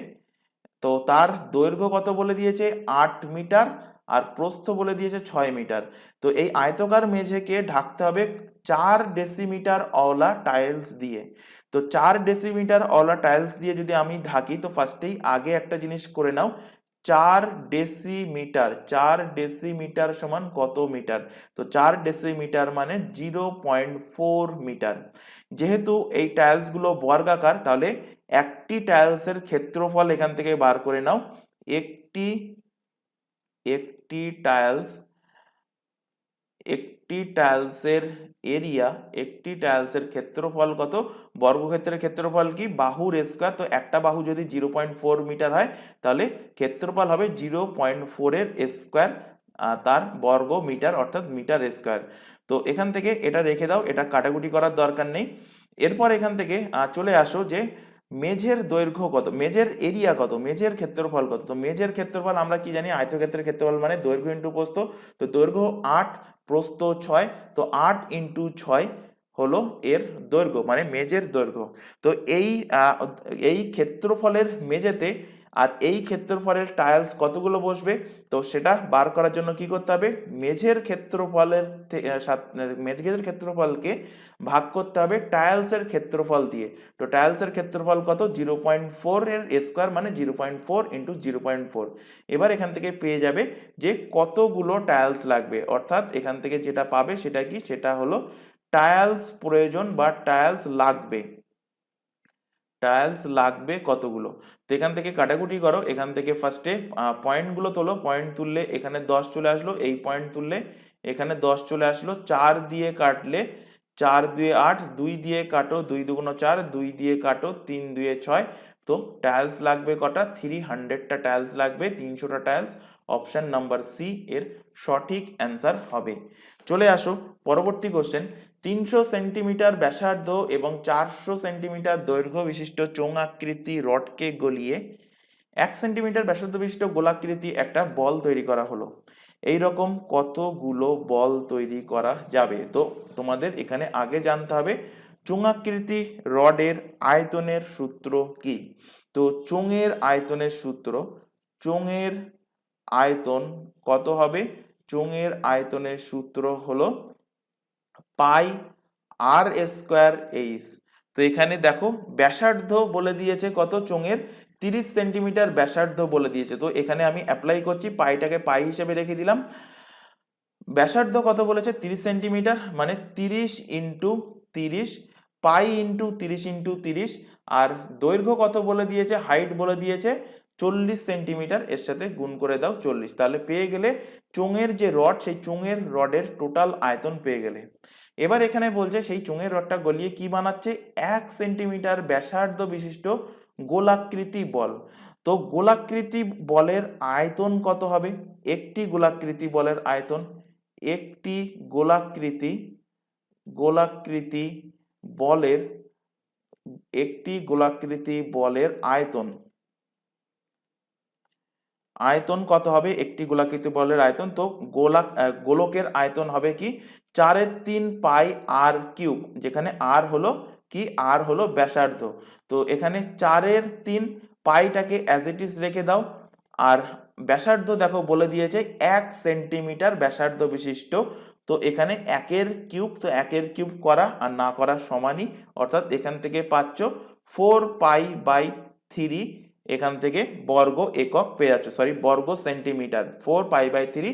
Speaker 1: তো তার দৈর্ঘ্য কত বলে দিয়েছে 8 মিটার, আর প্রস্থ বলে দিয়েছে 6 মিটার। তো এই আয়তকার মেঝেকে ঢাকতে হবে 4 ডেসিমিটার অওলা টাইলস দিয়ে। তো 4 ডেসিমিটার অওলা টাইলস দিয়ে যদি আমি ঢাকি, তো ফার্স্টেই আগে একটা জিনিস করে নাও, 4 ডেসিমিটার সমান কত মিটার? তো 4 ডেসিমিটার মানে 0.4 মিটার। যেহেতু এই টাইলস গুলো বর্গাকার, তাহলে একটি টাইলসের ক্ষেত্রফল এখান থেকে বার করে নাও। একটি একটি টাইলস একটি টাইলসের এরিয়া, একটি টাইলসের ক্ষেত্রফল কত? বর্গক্ষেত্রের ক্ষেত্রফল কি? বাহুর স্কয়ার। তো একটা বাহু যদি 0.4 মিটার হয়, তাহলে ক্ষেত্রফল হবে 0.4 এর স্কয়ার, তার বর্গ মিটার, অর্থাৎ মিটার স্কয়ার। তো এখান থেকে এটা রেখে দাও, এটা কাটাকুটি করার দরকার নেই। এরপর এখান থেকে চলে আসো যে মেঝের দৈর্ঘ্য কত, মেঝের এরিয়া কত, মেঝের ক্ষেত্রফল কত? তো মেঝের ক্ষেত্রফল আমরা কি জানি, আয়তক্ষেত্রের ক্ষেত্রফল মানে দৈর্ঘ্য ইন্টু প্রস্থ। তো দৈর্ঘ্য 8, প্রস্থ 6, তো 8 ইন্টু 6 হলো এর দৈর্ঘ্য, মানে মেঝের দৈর্ঘ্য। তো এই ক্ষেত্রফলের মেঝেতে আর এই ক্ষেত্রফলের টাইলস কতগুলো বসবে, তো সেটা বার করার জন্য কি করতে হবে, মেঝের ক্ষেত্রফলকে ভাগ করতে হবে টাইলসের ক্ষেত্রফল দিয়ে। তো টাইলসের ক্ষেত্রফল কত? 0.4 এর স্কয়ার মানে 0.4 ইন্টু 0.4। এবার এখান থেকে পেয়ে যাবে যে কতগুলো টাইলস লাগবে, অর্থাৎ এখান থেকে যেটা পাবে সেটা কি, সেটা হলো টাইলস প্রয়োজন বা টাইলস লাগবে কতগুলো। তো এখান থেকে কাটাকুটি করো, এখান থেকে ফার্স্টে পয়েন্টগুলো তোলো, পয়েন্ট তুললে এখানে 10 চলে আসলো, এই পয়েন্ট তুললে এখানে 10 চলে আসলো, 4 দিয়ে কাটলে 4 2 8, 2 দিয়ে কাটো 2 2 4, 2 দিয়ে কাটো 3 2 6। তো টাইলস লাগবে কটা? 300টা টাইলস লাগবে, 300টা টাইলস। অপশন নাম্বার সি এর সঠিক অ্যান্সার হবে। চলে আসো পরবর্তী কোশ্চেন, 300 সেন্টিমিটার ব্যাসার্ধ এবং 400 সেন্টিমিটার দৈর্ঘ্য বিশিষ্ট চোঙ আকৃতি রডকে গলিয়ে 1 সেন্টিমিটার ব্যাসার্ধ বিশিষ্ট গোলাকৃতি একটা বল তৈরি করা হলো। এই রকম কতগুলো বল তৈরি করা যাবে? তো তোমাদের এখানে আগে জানতে হবে চোঙাকৃতি রডের আয়তনের সূত্র কি। তো চোঙের আয়তনের সূত্র, চোঙের আয়তন কত হবে? চোঙের আয়তনের সূত্র হলো পাই আর স্কোয়ার এইচ। তো এখানে দেখো ব্যাসার্ধ বলে দিয়েছে কত চোঙের, 30 সেন্টিমিটার ব্যাসার্ধ বলে দিয়েছে। তো এখানে আমি অ্যাপ্লাই করছি, পাইটাকে পাই হিসেবে রেখে দিলাম। ব্যাসার্ধ কত বলেছে? 30 সেন্টিমিটার, মানে 30 ইন্টু 30, পাই ইন্টু 30 ইন্টু 30। আর দৈর্ঘ্য কত বলে দিয়েছে, হাইট বলে দিয়েছে 40 সেন্টিমিটার, এর সাথে গুণ করে দাও 40, তাহলে পেয়ে গেলে চোঙের যে রড, সেই চোঙের রডের টোটাল আয়তন পেয়ে গেলে। এবার এখানে বলছে সেই চোঙের রডটা গলিয়ে কি বানাচ্ছে, 1 সেন্টিমিটার ব্যাসার্ধ বিশিষ্ট গোলাকৃতি বল। তো গোলাকৃতি বলের আয়তন কত হবে? একটি গোলাকৃতি বলের আয়তন, একটি গোলাকৃতি বলের আয়তন কত হবে? একটি গোলাকৃতি বলের আয়তন, তো গোলকের আয়তন হবে কি 4/3 পাই আর কিউব, যেখানে আর হলো কি, আর হলো ব্যাসার্ধ। তো এখানে 4/3 পাইটাকে অ্যাজ ইট ইজ রেখে দাও, আর ব্যাসার্ধ দেখো বলে দিয়েছে 1 সেন্টিমিটার ব্যাসার্ধ বিশিষ্ট। তো এখানে 1 কিউব, তো 1 কিউব করা আর না করা সমানই, অর্থাৎ এখান থেকে পাচ্ছ 4π/3, এখান থেকে বর্গ একক পেয়ে যাচ্ছ, সরি বর্গ সেন্টিমিটার, 4π/3,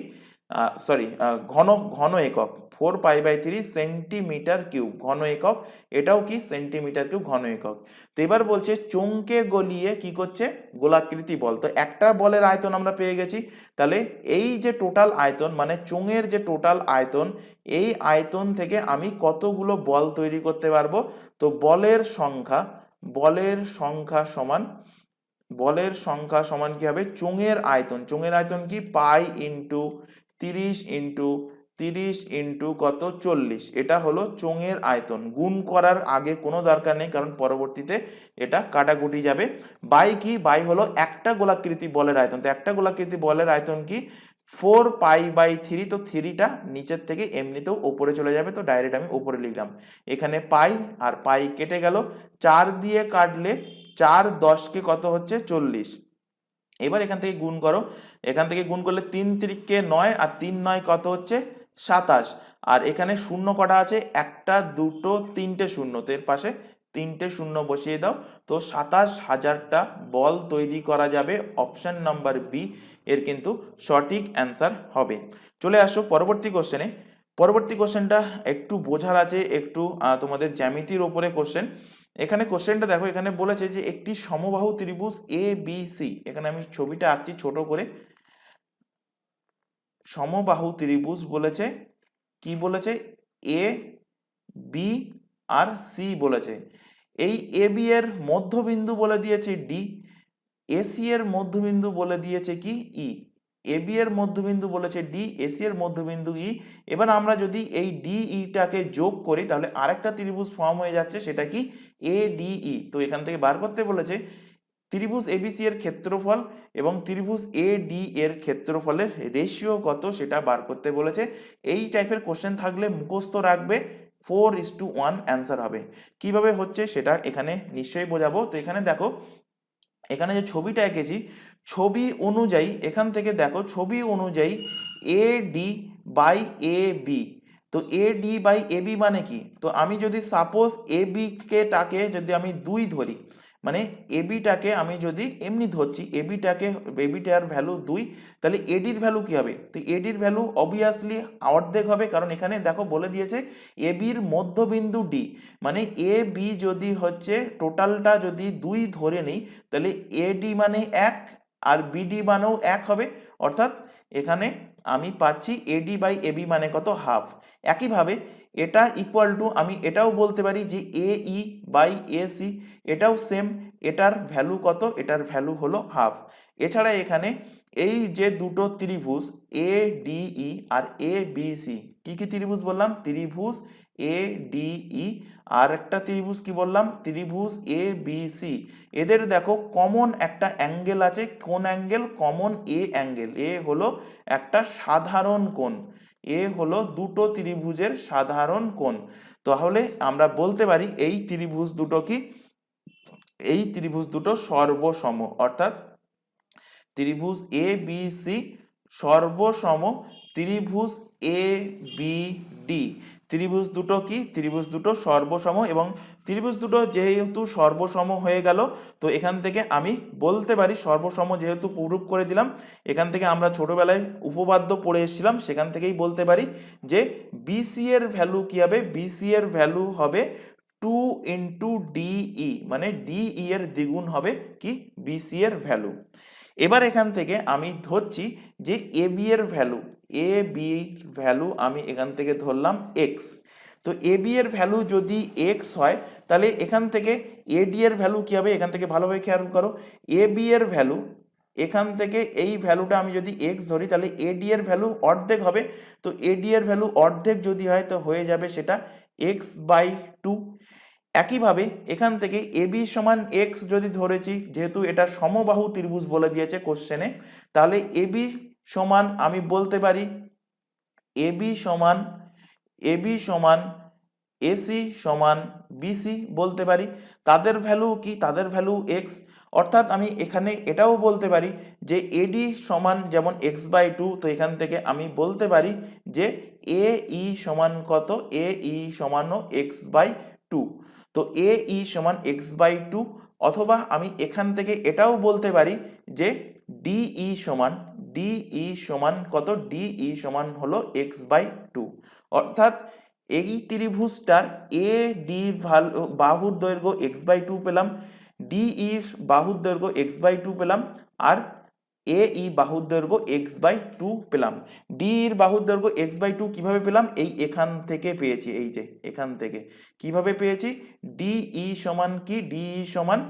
Speaker 1: ঘন একক 4π/3 সেন্টিমিটার কিউব ঘন একক, এটাও কি সেন্টিমিটার কিউব ঘন একক। তো এবার বলছে চোঙকে গলিয়ে কি করছে, গোলাকৃতি বল। তো একটা বলের আয়তন আমরা পেয়ে গেছি, তাহলে এই যে টোটাল আয়তন মানে চোঙের যে টোটাল আয়তন, এই আয়তন থেকে আমি কতগুলো বল তৈরি করতে পারবো। তো বলের সংখ্যা সমান কি হবে, চোঙের আয়তন কি পাই ইন্টু 30 ইন্টু 30 ইন্টু কত 40, এটা হলো চোঙের আয়তন। গুণ করার আগে কোনো দরকার নেই, কারণ পরবর্তীতে এটা কাটাকুটি যাবে। বাই কি, বাই হলো একটা গোলাকৃতি বলের আয়তন। তো একটা গোলাকৃতি বলের আয়তন কি 4π/3, তো 3টা নিচের থেকে এমনিতেও ওপরে চলে যাবে, তো ডাইরেক্ট আমি ওপরে লিখলাম। এখানে পাই আর পাই কেটে গেল, 4 দিয়ে কাটলে 4 10কে কত হচ্ছে 40। এবার এখান থেকে গুণ করো, এখান থেকে গুণ করলে 3 3কে 9 আর 3 9 কত হচ্ছে 27। আর এখানে শূন্য কটা আছে, একটা দুটো তিনটে শূন্য, তো এর পাশে তিনটে শূন্য বসিয়ে দাও। তো 27,000টা বল তৈরি করা যাবে। অপশন নাম্বার বি এর কিন্তু সঠিক অ্যান্সার হবে। চলে আসো পরবর্তী কোশ্চেনে। পরবর্তী কোশ্চেনটা একটু বোঝার আছে, একটু তোমাদের জ্যামিতির ওপরে কোশ্চেন। এখানে কোশ্চেনটা দেখো, এখানে বলেছে যে একটি সমবাহু ত্রিভুজ এ বি সি, এখানে আমি ছবিটা আঁকছি ছোট করে। সমবাহু ত্রিভুজ বলেছে, কি বলেছে, এ বি আর সি বলেছে। এই এ বি এর মধ্যবিন্দু বলে দিয়েছে ডি, এসি এর মধ্যবিন্দু বলে দিয়েছে কি ই। এ বি এর মধ্যবিন্দু বলেছে ডি, এসি এর মধ্যবিন্দু ই। এবার আমরা যদি এই ডি ইটাকে যোগ করি তাহলে আরেকটা ত্রিভুজ ফর্ম হয়ে যাচ্ছে, সেটা কি এ ডি ই। তো এখান থেকে বার করতে বলেছে ত্রিভুজ এবিসি এর ক্ষেত্রফল এবং ত্রিভুজ এ ডি এর ক্ষেত্রফলের রেশিও কত সেটা বার করতে বলেছে। এই টাইপের কোশ্চেন থাকলে মুখস্থ রাখবে, 4:1 অ্যান্সার হবে। কিভাবে হচ্ছে সেটা এখানে নিশ্চয়ই বোঝাবো। তো এখানে দেখো, এখানে যে ছবিটা এঁকেছি, ছবি অনুযায়ী এখান থেকে দেখো, ছবি অনুযায়ী A D by A B. তো A D by A B মানে কি, তো আমি যদি সাপোজ এ বি টাকে যদি আমি 2 ধরি, মানে এ বিটাকে আমি যদি এমনি ধরছি, এ বিটার ভ্যালু 2, তাহলে এডির ভ্যালু কি হবে, তো এডির ভ্যালু অবভিয়াসলি অর্ধেক হবে, কারণ এখানে দেখো বলে দিয়েছে এ বির মধ্যবিন্দু ডি, মানে এ বি যদি হচ্ছে টোটালটা যদি 2 ধরে নিই, তাহলে এডি মানে 1 আর বিডি মানেও 1 হবে। অর্থাৎ এখানে আমি পাচ্ছি এডি বাই এবি মানে কত, হাফ। একইভাবে এটা ইকুয়াল টু আমি এটাও বলতে পারি যে এ ই বাই এ সি, এটাও সেম, এটার ভ্যালু কত, এটার ভ্যালু হলো হাফ। এছাড়া এখানে এই যে দুটো ত্রিভুজ এ ডি ই আর এ বি সি, কি কি ত্রিভুজ বললাম, ত্রিভুজ এ ডি ই, আর একটা ত্রিভুজ কি বললাম, ত্রিভুজ এ বি সি। এদের দেখো কমন একটা অ্যাঙ্গেল আছে, কোন অ্যাঙ্গেল, কমন এ অ্যাঙ্গেল। এ হলো একটা সাধারণ কোণ, এ হলো দুটো ত্রিভুজের সাধারণ কোণ। তাহলে আমরা বলতে পারি এই ত্রিভুজ দুটো কি, এই ত্রিভুজ দুটো সর্বসম, অর্থাৎ ত্রিভুজ এ বি সি সর্বসম ত্রিভুজ এ বি ডি। ত্রিভুজ দুটো কি, ত্রিভুজ দুটো সর্বসম, এবং ত্রিভুজ দুটো যেহেতু সর্বসম হয়ে গেল, তো এখান থেকে আমি বলতে পারি সর্বসম যেহেতু প্রুফ করে দিলাম, এখান থেকে আমরা ছোটবেলায় উপপাদ্য পড়ে এসেছিলাম, সেখান থেকেই বলতে পারি যে বিসি এর ভ্যালু কি হবে, বিসি এর ভ্যালু হবে 2 ইন্টু ডিই, মানে ডিই এর দ্বিগুণ হবে কি বিসি এর ভ্যালু। এবার এখান থেকে আমি ধরছি যে এ বি এর ভ্যালু, এ বি ভ্যালু আমি এখান থেকে ধরলাম এক্স। তো এ বি এর ভ্যালু যদি এক্স হয়, তাহলে এখান থেকে এ ডি এর ভ্যালু কি হবে, এখান থেকে ভালোভাবে খেয়াল করো, এ বি এর ভ্যালু এখান থেকে এই ভ্যালুটা আমি যদি এক্স ধরি, তাহলে এ ডি এর ভ্যালু অর্ধেক হবে। তো এ ডি এর ভ্যালু অর্ধেক যদি হয়, তো হয়ে যাবে সেটা x/2। একইভাবে এখান থেকে এ বি সমান এক্স যদি ধরেছি, যেহেতু এটা সমবাহু ত্রিভুজ বলে দিয়েছে কোশ্চেনে, তাহলে এ বি সমান আমি বলতে পারি এ বি সমান এসি সমান বিসি বলতে পারি। তাদের ভ্যালু কি, তাদের ভ্যালু এক্স। অর্থাৎ আমি এখানে এটাও বলতে পারি যে এডি সমান যেমন x/2, তো এখান থেকে আমি বলতে পারি যে এ ই সমান কত, এ ই সমানও x/2। তো এ ই সমান x/2, অথবা আমি এখান থেকে এটাও বলতে পারি যে ডিই সমান কত, ডিই সমান হলো x/2। অর্থাৎ এই ত্রিভুজটার এ ডি বাহুর দৈর্ঘ্য x/2 পেলাম, ডিইর বাহুর দৈর্ঘ্য x/2 পেলাম, আর এ ই বাহুর দৈর্ঘ্য x/2 পেলাম। ডিইর বাহুর দৈর্ঘ্য x/2 কিভাবে পেলাম, এই এখান থেকে পেয়েছি, এই যে এখান থেকে কিভাবে পেয়েছি, ডিই সমান কি, ডিই সমান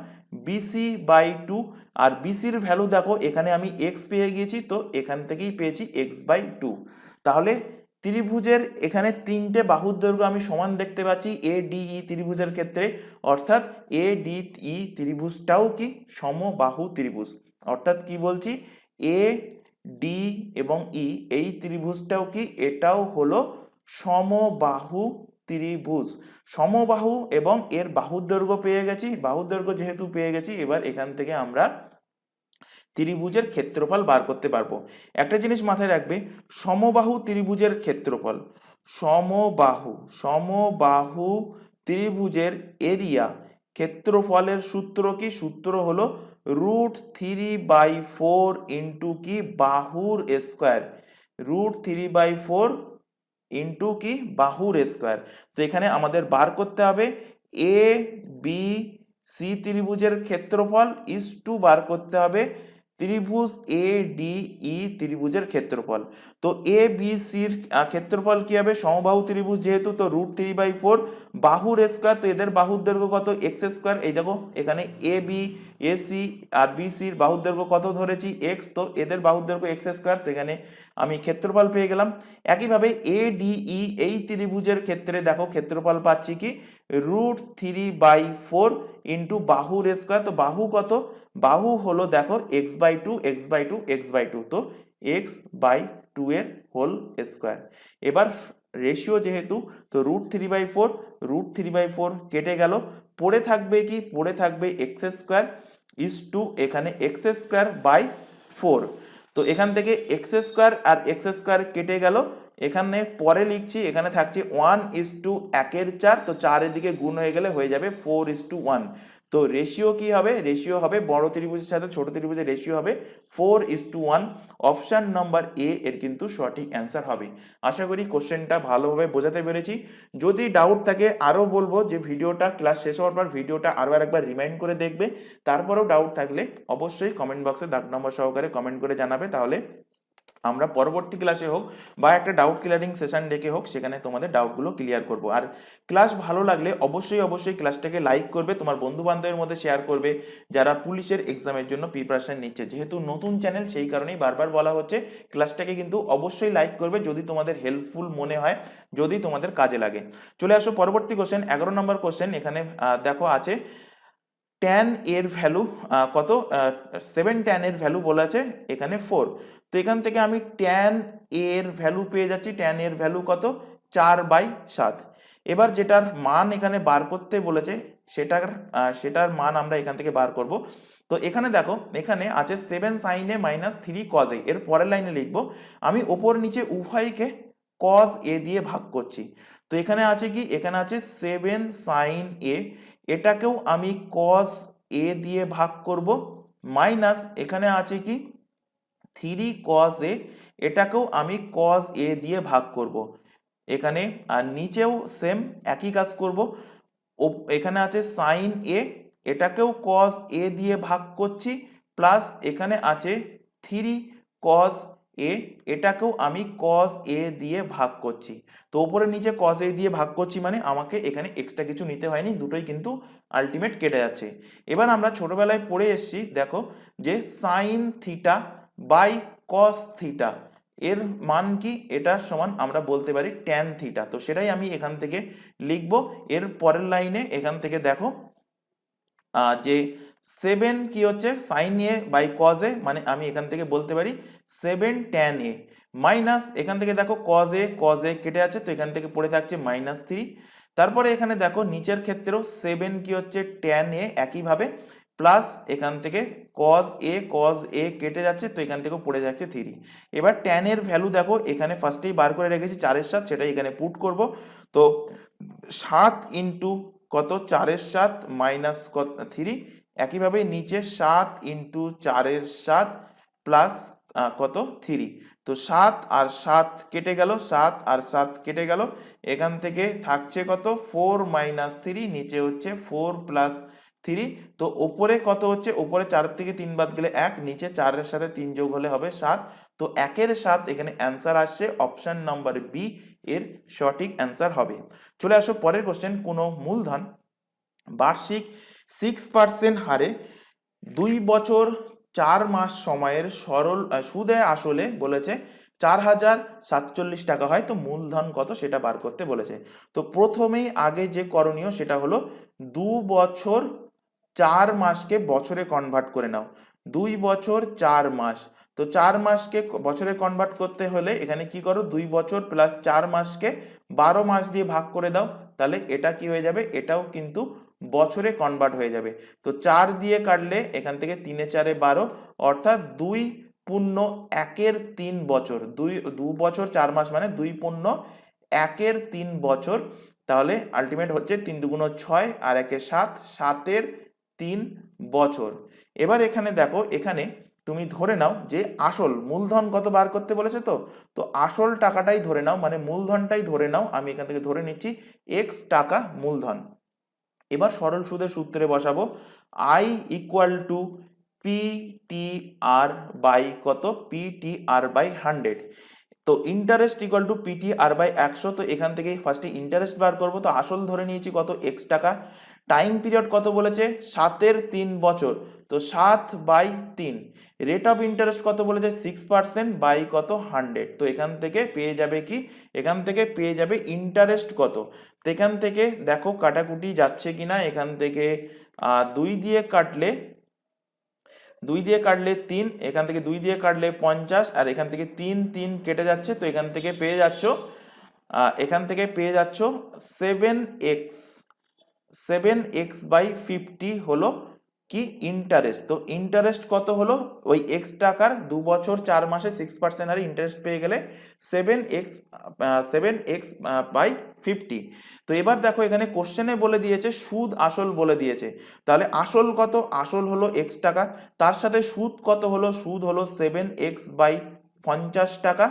Speaker 1: BC/2, আর বিসির ভ্যালু দেখো এখানে আমি x পেয়ে গিয়েছি, তো এখান থেকেই পেয়েছি x/2। তাহলে ত্রিভুজের এখানে তিনটে বাহুর দৈর্ঘ্য আমি সমান দেখতে পাচ্ছি এ ডি ই ত্রিভুজের ক্ষেত্রে, অর্থাৎ এ ডি ই ত্রিভুজটাও কি সমবাহু ত্রিভুজ। অর্থাৎ কি বলছি, এ ডি এবং ই এই ত্রিভুজটাও কি, এটাও হলো সমবাহু ত্রিভুজ। সমবাহু এবং এর বাহুর দৈর্ঘ্য পেয়ে গেছি, বাহুর দৈর্ঘ্য যেহেতু পেয়ে গেছি, এবার এখান থেকে আমরা ত্রিভুজের ক্ষেত্রফল বার করতে পারবো। একটা জিনিস মাথায় রাখবে, সমবাহু ত্রিভুজের ক্ষেত্রফল, সমবাহু ত্রিভুজের এরিয়া ক্ষেত্রফলের সূত্র কি, সূত্র হলো √3/4 ইন্টু কি বাহুর স্কোয়ার, √3/4 ইন্টু কি বাহুর স্কোয়ার। তো এখানে আমাদের বার করতে হবে এ বি সি ত্রিভুজের ক্ষেত্রফল ইস টু বার করতে হবে ত্রিভুজ এ ডি ই ত্রিভুজের ক্ষেত্রফল। তো এ বি সির ক্ষেত্রফল কি হবে, সমবাহু ত্রিভুজ যেহেতু, তো √3/4 বাহুর স্কোয়ার, তো এদের বাহুর দৈর্ঘ্য কত, এক্স স্কোয়ার। এই দেখো এখানে এ বি এ সি আর বি সির বাহুর দৈর্ঘ্য কত ধরেছি, এক্স, তো এদের বাহুর দৈর্ঘ্য এক্স স্কোয়ার, তো এখানে আমি ক্ষেত্রফল পেয়ে গেলাম। একইভাবে এ ডি ই এই ত্রিভুজের ক্ষেত্রে দেখো ক্ষেত্রফল পাচ্ছি কি √3/4 ইন্টু বাহুর স্কোয়ার। তো বাহু কত, বাহু হলো দেখো x/2 x/2 x/2, তো x/2 এর হোল স্কোয়ার। এবার রেশিও যেহেতু, তো √3/4 কেটে গেল, পড়ে থাকবে কি, পড়ে থাকবে এক্স স্কোয়ার ইস টু এখানে এক্স স্কোয়ার বাই 4। তো এখান থেকে এক্স স্কোয়ার আর এক্স স্কোয়ার কেটে গেল, এখানে পরে লিখছি, এখানে থাকছে 1:1/4, তো 4 এর দিকে গুণ হয়ে গেলে হয়ে যাবে 4:1। তো রেশিও কি হবে, রেশিও হবে বড় ত্রিভুজের সাথে ছোট ত্রিভুজের রেশিও হবে 4:1। অপশন নাম্বার এ এর কিন্তু সঠিক অ্যান্সার হবে। আশা করি কোশ্চেনটা ভালোভাবে বোঝাতে পেরেছি। যদি ডাউট থাকে আরও বলবো যে ভিডিওটা ক্লাস শেষ হওয়ার পর ভিডিওটা আরও একবার রিমাইন্ড করে দেখবে। তারপরেও ডাউট থাকলে অবশ্যই কমেন্ট বক্সে দাগ নম্বর সহকারে কমেন্ট করে জানাবে, তাহলে আমরা পরবর্তী ক্লাসে হোক বা একটা ডাউট ক্লিয়ারিং সেশন ডেকে হোক, সেখানে তোমাদের ডাউটগুলো ক্লিয়ার করব। আর ক্লাস ভালো লাগলে অবশ্যই ক্লাসটাকে লাইক করবে, তোমার বন্ধু বান্ধবের মধ্যে শেয়ার করবে যারা পুলিশের এক্সামের জন্য প্রিপারেশন নিচ্ছে। যেহেতু নতুন চ্যানেল সেই কারণেই বারবার বলা হচ্ছে, ক্লাসটাকে কিন্তু অবশ্যই লাইক করবে যদি তোমাদের হেল্পফুল মনে হয়, যদি তোমাদের কাজে লাগে। চলে আসো পরবর্তী কোশ্চেন, 11 নম্বর কোশ্চেন। এখানে দেখো আছে tan এর ভ্যালু কত, 7 tan এর ভ্যালু বলা আছে এখানে 4। তো এখান থেকে আমি tan এর ভ্যালু পেয়ে যাচ্ছি, tan এর ভ্যালু কত, 4/7। এবার যেটার মান এখানে বার করতে বলেছে সেটার মান আমরা এখান থেকে বার করব। তো এখানে দেখো এখানে আছে 7 sin a - 3 cos a, এর পরের লাইনে লিখবো আমি ওপর নিচে উভয়কে cos a দিয়ে ভাগ করছি। তো এখানে আছে কি, এখানে আছে 7 sin a, এটাকেও আমি cos a দিয়ে ভাগ করব, মাইনাস এখানে আছে কি 3 cos a, এটাকেও আমি cos a দিয়ে ভাগ করব। এখানে আর নিচেও সেম একই কাজ করব, এখানে আছে sin a, এটাকেও cos a দিয়ে ভাগ করছি, প্লাস এখানে আছে 3 cos a, এটাকেও আমি cos a দিয়ে ভাগ করছি। তো উপরে নিচে cos a দিয়ে ভাগ করছি মানে আমাকে এখানে এক্সট্রা কিছু নিতে হয়নি, দুটোই কিন্তু আলটিমেট কেটে যাচ্ছে। এবার আমরা ছোটবেলায় পড়ে এসেছি দেখো যে sin theta by cos theta এর মান কি, এটার সমান আমরা বলতে পারি tan থিটা। তো সেটাই আমি এখান থেকে লিখব। এর পরের লাইনে এখান থেকে দেখো যে 7 কি হচ্ছে sin a by cos a, মানে আমি এখান থেকে বলতে পারি 7 tan a, মাইনাস এখান থেকে দেখো cos a কেটে আছে, তো এখান থেকে পড়ে থাকছে -3। তারপরে এখানে দেখো নিচের ক্ষেত্রেও 7 কি হচ্ছে tan a, একইভাবে প্লাস এখান থেকে cos a কেটে যাচ্ছে, তো এখান থেকে পড়ে যাচ্ছে 3। এবার tan এর ভ্যালু দেখো এখানে ফার্স্টেই বার করে রেখেছি 4 এর সাথে, সেটাই এখানে পুট করব। তো 7 ইন্টু কত, 4 এর 7 মাইনাস 3, একইভাবে নিচে 7 ইন্টু 4 এর 7 প্লাস কত 3। তো 7 আর 7 কেটে গেল, 7 আর 7 কেটে গেল, এখান থেকে থাকছে কত 4 - 3, নিচে হচ্ছে 4 + 3। তো উপরে কত হচ্ছে, উপরে 4 থেকে 3 বাদ গেলে 1, নিচে 4 এর সাথে 3 যোগ হলে হবে 7। তো 1 এর 7 এখানে অ্যান্সার আসছে, অপশন নাম্বার বি এর সঠিক অ্যান্সার হবে। চলে আসো পরের কোশ্চেন, কোনো মূলধন বার্ষিক 6% হারে 2 বছর 4 মাস সময়ের সরল সুদে আসলে বলেছে 4047 টাকা হয়। তো মূলধন কত সেটা বার করতে বলেছে। তো প্রথমেই আগে যে করণীয় সেটা হলো 2 বছর 4 মাসকে বছরে কনভার্ট করে নাও। 2 বছর 4 মাস, তো 4 মাসকে বছরে কনভার্ট করতে হলে এখানে কি করো, 2 বছর প্লাস 4 মাসকে 12 মাস দিয়ে ভাগ করে দাও। তাহলে এটা কি হয়ে যাবে, এটাও কিন্তু বছরে কনভার্ট হয়ে যাবে। তো 4 দিয়ে কাটলে এখান থেকে 3 4 12, অর্থাৎ 2 × 1 = 3 বছর। 2 বছর 4 মাস মানে 2 × 1 = 3 বছর। তাহলে আলটিমেট হচ্ছে 3 2 × 6 আর 1 7, 7-এর 3 বছর। এবার এখানে দেখো, এখানে তুমি ধরে নাও যে আসল মূলধন কত বার করতে বলেছে। তো আসল টাকাটাই ধরে নাও, মানে মূলধনটাই ধরে নাও। আমি এখান থেকে ধরে নিচ্ছি এক্স টাকা মূলধন। এবার সরল সুদের সূত্রে বসাবো, I equal to PTR by কত, পিটিআর বাই 100। তো interest equal to PTR by 100। তো এখান থেকে ফার্স্টে ইন্টারেস্ট বার করবো। তো আসল ধরে নিয়েছি কত, এক্স টাকা। টাইম পিরিয়ড কত বলেছে, 7-এর 3 বছর, তো 7/3। রেট অফ ইন্টারেস্ট কত বলেছে, 6% বাই কত, 100। তো এখান থেকে পেয়ে যাবে কি, এখান থেকে পেয়ে যাবে ইন্টারেস্ট কত। তো এখান থেকে দেখো কাটাকুটি যাচ্ছে কিনা, এখান থেকে 2 দিয়ে কাটলে 3, এখান থেকে 2 দিয়ে কাটলে 50, আর এখান থেকে 3 কেটে যাচ্ছে। তো এখান থেকে পেয়ে যাচ্ছ 7x, 7x/50 হলো কি ইন্টারেস্ট। তো ইন্টারেস্ট কত হলো, ওই এক্স টাকার 2 বছর 4 মাসে 6% হারে ইন্টারেস্ট পেয়ে গেলে 7x/50। তো এবার দেখো এখানে কোশ্চেনে বলে দিয়েছে সুদ আসল বলে দিয়েছে। তাহলে আসল কত, আসল হলো এক্স টাকা, তার সাথে সুদ কত হলো, সুদ হলো 7x/50 টাকা।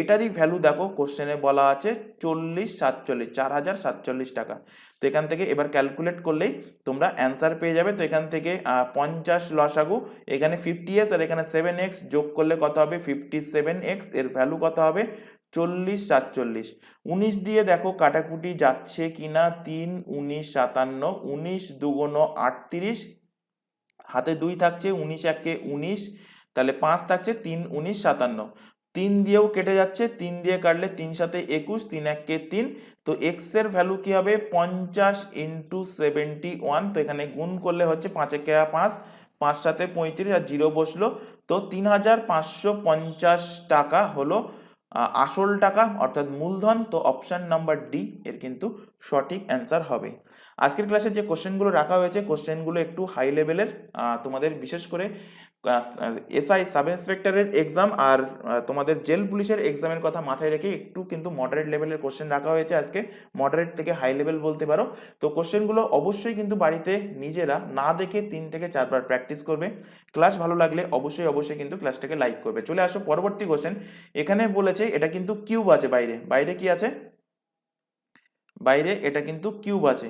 Speaker 1: এটারই ভ্যালু দেখো কোশ্চেনে বলা আছে 4047 টাকা। তো এখান থেকে এবার ক্যালকুলেট করলেই তোমরা অ্যান্সার পেয়ে যাবে। তো এখান থেকে 50 লসাগু, এখানে 50s আর এখানে 7x যোগ করলে কত হবে, 57x। এর ভ্যালু কত হবে, 4047। 19 দিয়ে দেখো কাটাকুটি যাচ্ছে কিনা, 3 19 57, 19 2 38, হাতে 2 থাকছে, 19 1 19, তাহলে 5 থাকছে, 3 19 57। 3 দিয়েও কেটে যাচ্ছে, 3 দিয়ে কাটলে 3 7 21, 3 1 3। তো এক্স এর ভ্যালু কি হবে, 50 × 71। তো এখানে গুণ করলে হচ্ছে 5 1 5, 5 7 35 আর 0 বসলো। তো 3550 টাকা হলো আসল টাকা অর্থাৎ মূলধন। তো অপশন নাম্বার ডি এর কিন্তু সঠিক অ্যান্সার হবে। আজকের ক্লাসে যে কোশ্চেনগুলো রাখা হয়েছে, কোশ্চেনগুলো একটু হাই লেভেলের, তোমাদের বিশেষ করে এসআই সাব ইন্সপেক্টরের এক্সাম আর তোমাদের জেল পুলিশের এক্সামের কথা মাথায় রেখে একটু কিন্তু মডারেট লেভেলের কোশ্চেন রাখা হয়েছে আজকে, মডারেট থেকে হাই লেভেল বলতে পারো। তো কোশ্চেনগুলো অবশ্যই কিন্তু বাড়িতে নিজেরা না দেখে 3 থেকে 4 বার প্র্যাকটিস করবে। ক্লাস ভালো লাগলে অবশ্যই কিন্তু ক্লাসটাকে লাইক করবে। চলে আসো পরবর্তী কোশ্চেন। এখানে বলেছে এটা কিন্তু কিউব আছে, বাইরে বাইরে কি আছে, বাইরে এটা কিন্তু কিউব আছে,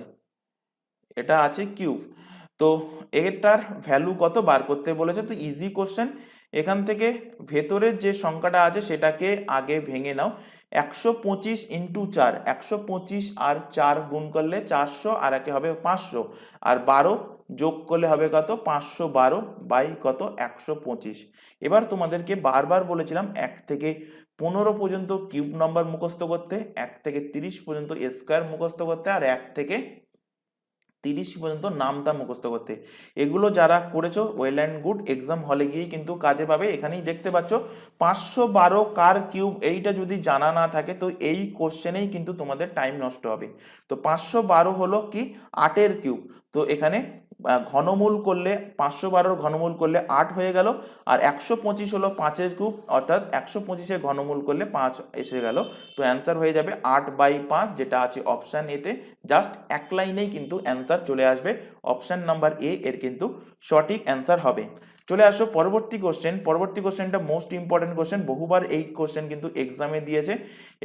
Speaker 1: এটা আছে কিউব। তো এটার ভ্যালু কত বার করতে বলেছে। তো ইজি কোশ্চেন, এখান থেকে ভেতরের যে সংখ্যাটা আছে সেটাকে আগে ভেঙে নাও। 125 × 4, 125 আর 4 গুণ করলে 400, আর একে হবে 500, আর 12 যোগ করলে হবে কত, 512 বাই কত, 125। এবার তোমাদেরকে বারবার বলেছিলাম 1 থেকে 15 পর্যন্ত কিউব নাম্বার মুখস্থ করতে, 1 থেকে 30 পর্যন্ত স্কোয়ার মুখস্থ করতে, আর 1 থেকে 30 পর্যন্ত নামটা মুখস্থ করতে। এগুলো যারা করেছো ওয়েল অ্যান্ড গুড, এক্সাম হলে গিয়েই কিন্তু কাজে পাবে। এখানেই দেখতে পাচ্ছ 512 কার কিউব, এইটা যদি জানা না থাকে তো এই কোশ্চেনেই কিন্তু তোমাদের টাইম নষ্ট হবে। তো 512 হলো কি 8-এর কিউব। তো এখানে ঘনমূল করলে 512-র ঘনমূল করলে 8 হয়ে গেল, আর 125 হলো 5-এর কিউব, অর্থাৎ 125-এর ঘনমূল করলে 5 এসে গেল। তো অ্যান্সার হয়ে যাবে 8/5, যেটা আছে অপশান এতে। জাস্ট এক লাইনেই কিন্তু অ্যান্সার চলে আসবে, অপশান নাম্বার এ এর কিন্তু সঠিক অ্যান্সার হবে। চলে আসো পরবর্তী কোশ্চেন। পরবর্তী কোশ্চেনটা মোস্ট ইম্পর্টেন্ট কোশ্চেন, বহুবার এই কোশ্চেন কিন্তু এক্সামে দিয়েছে।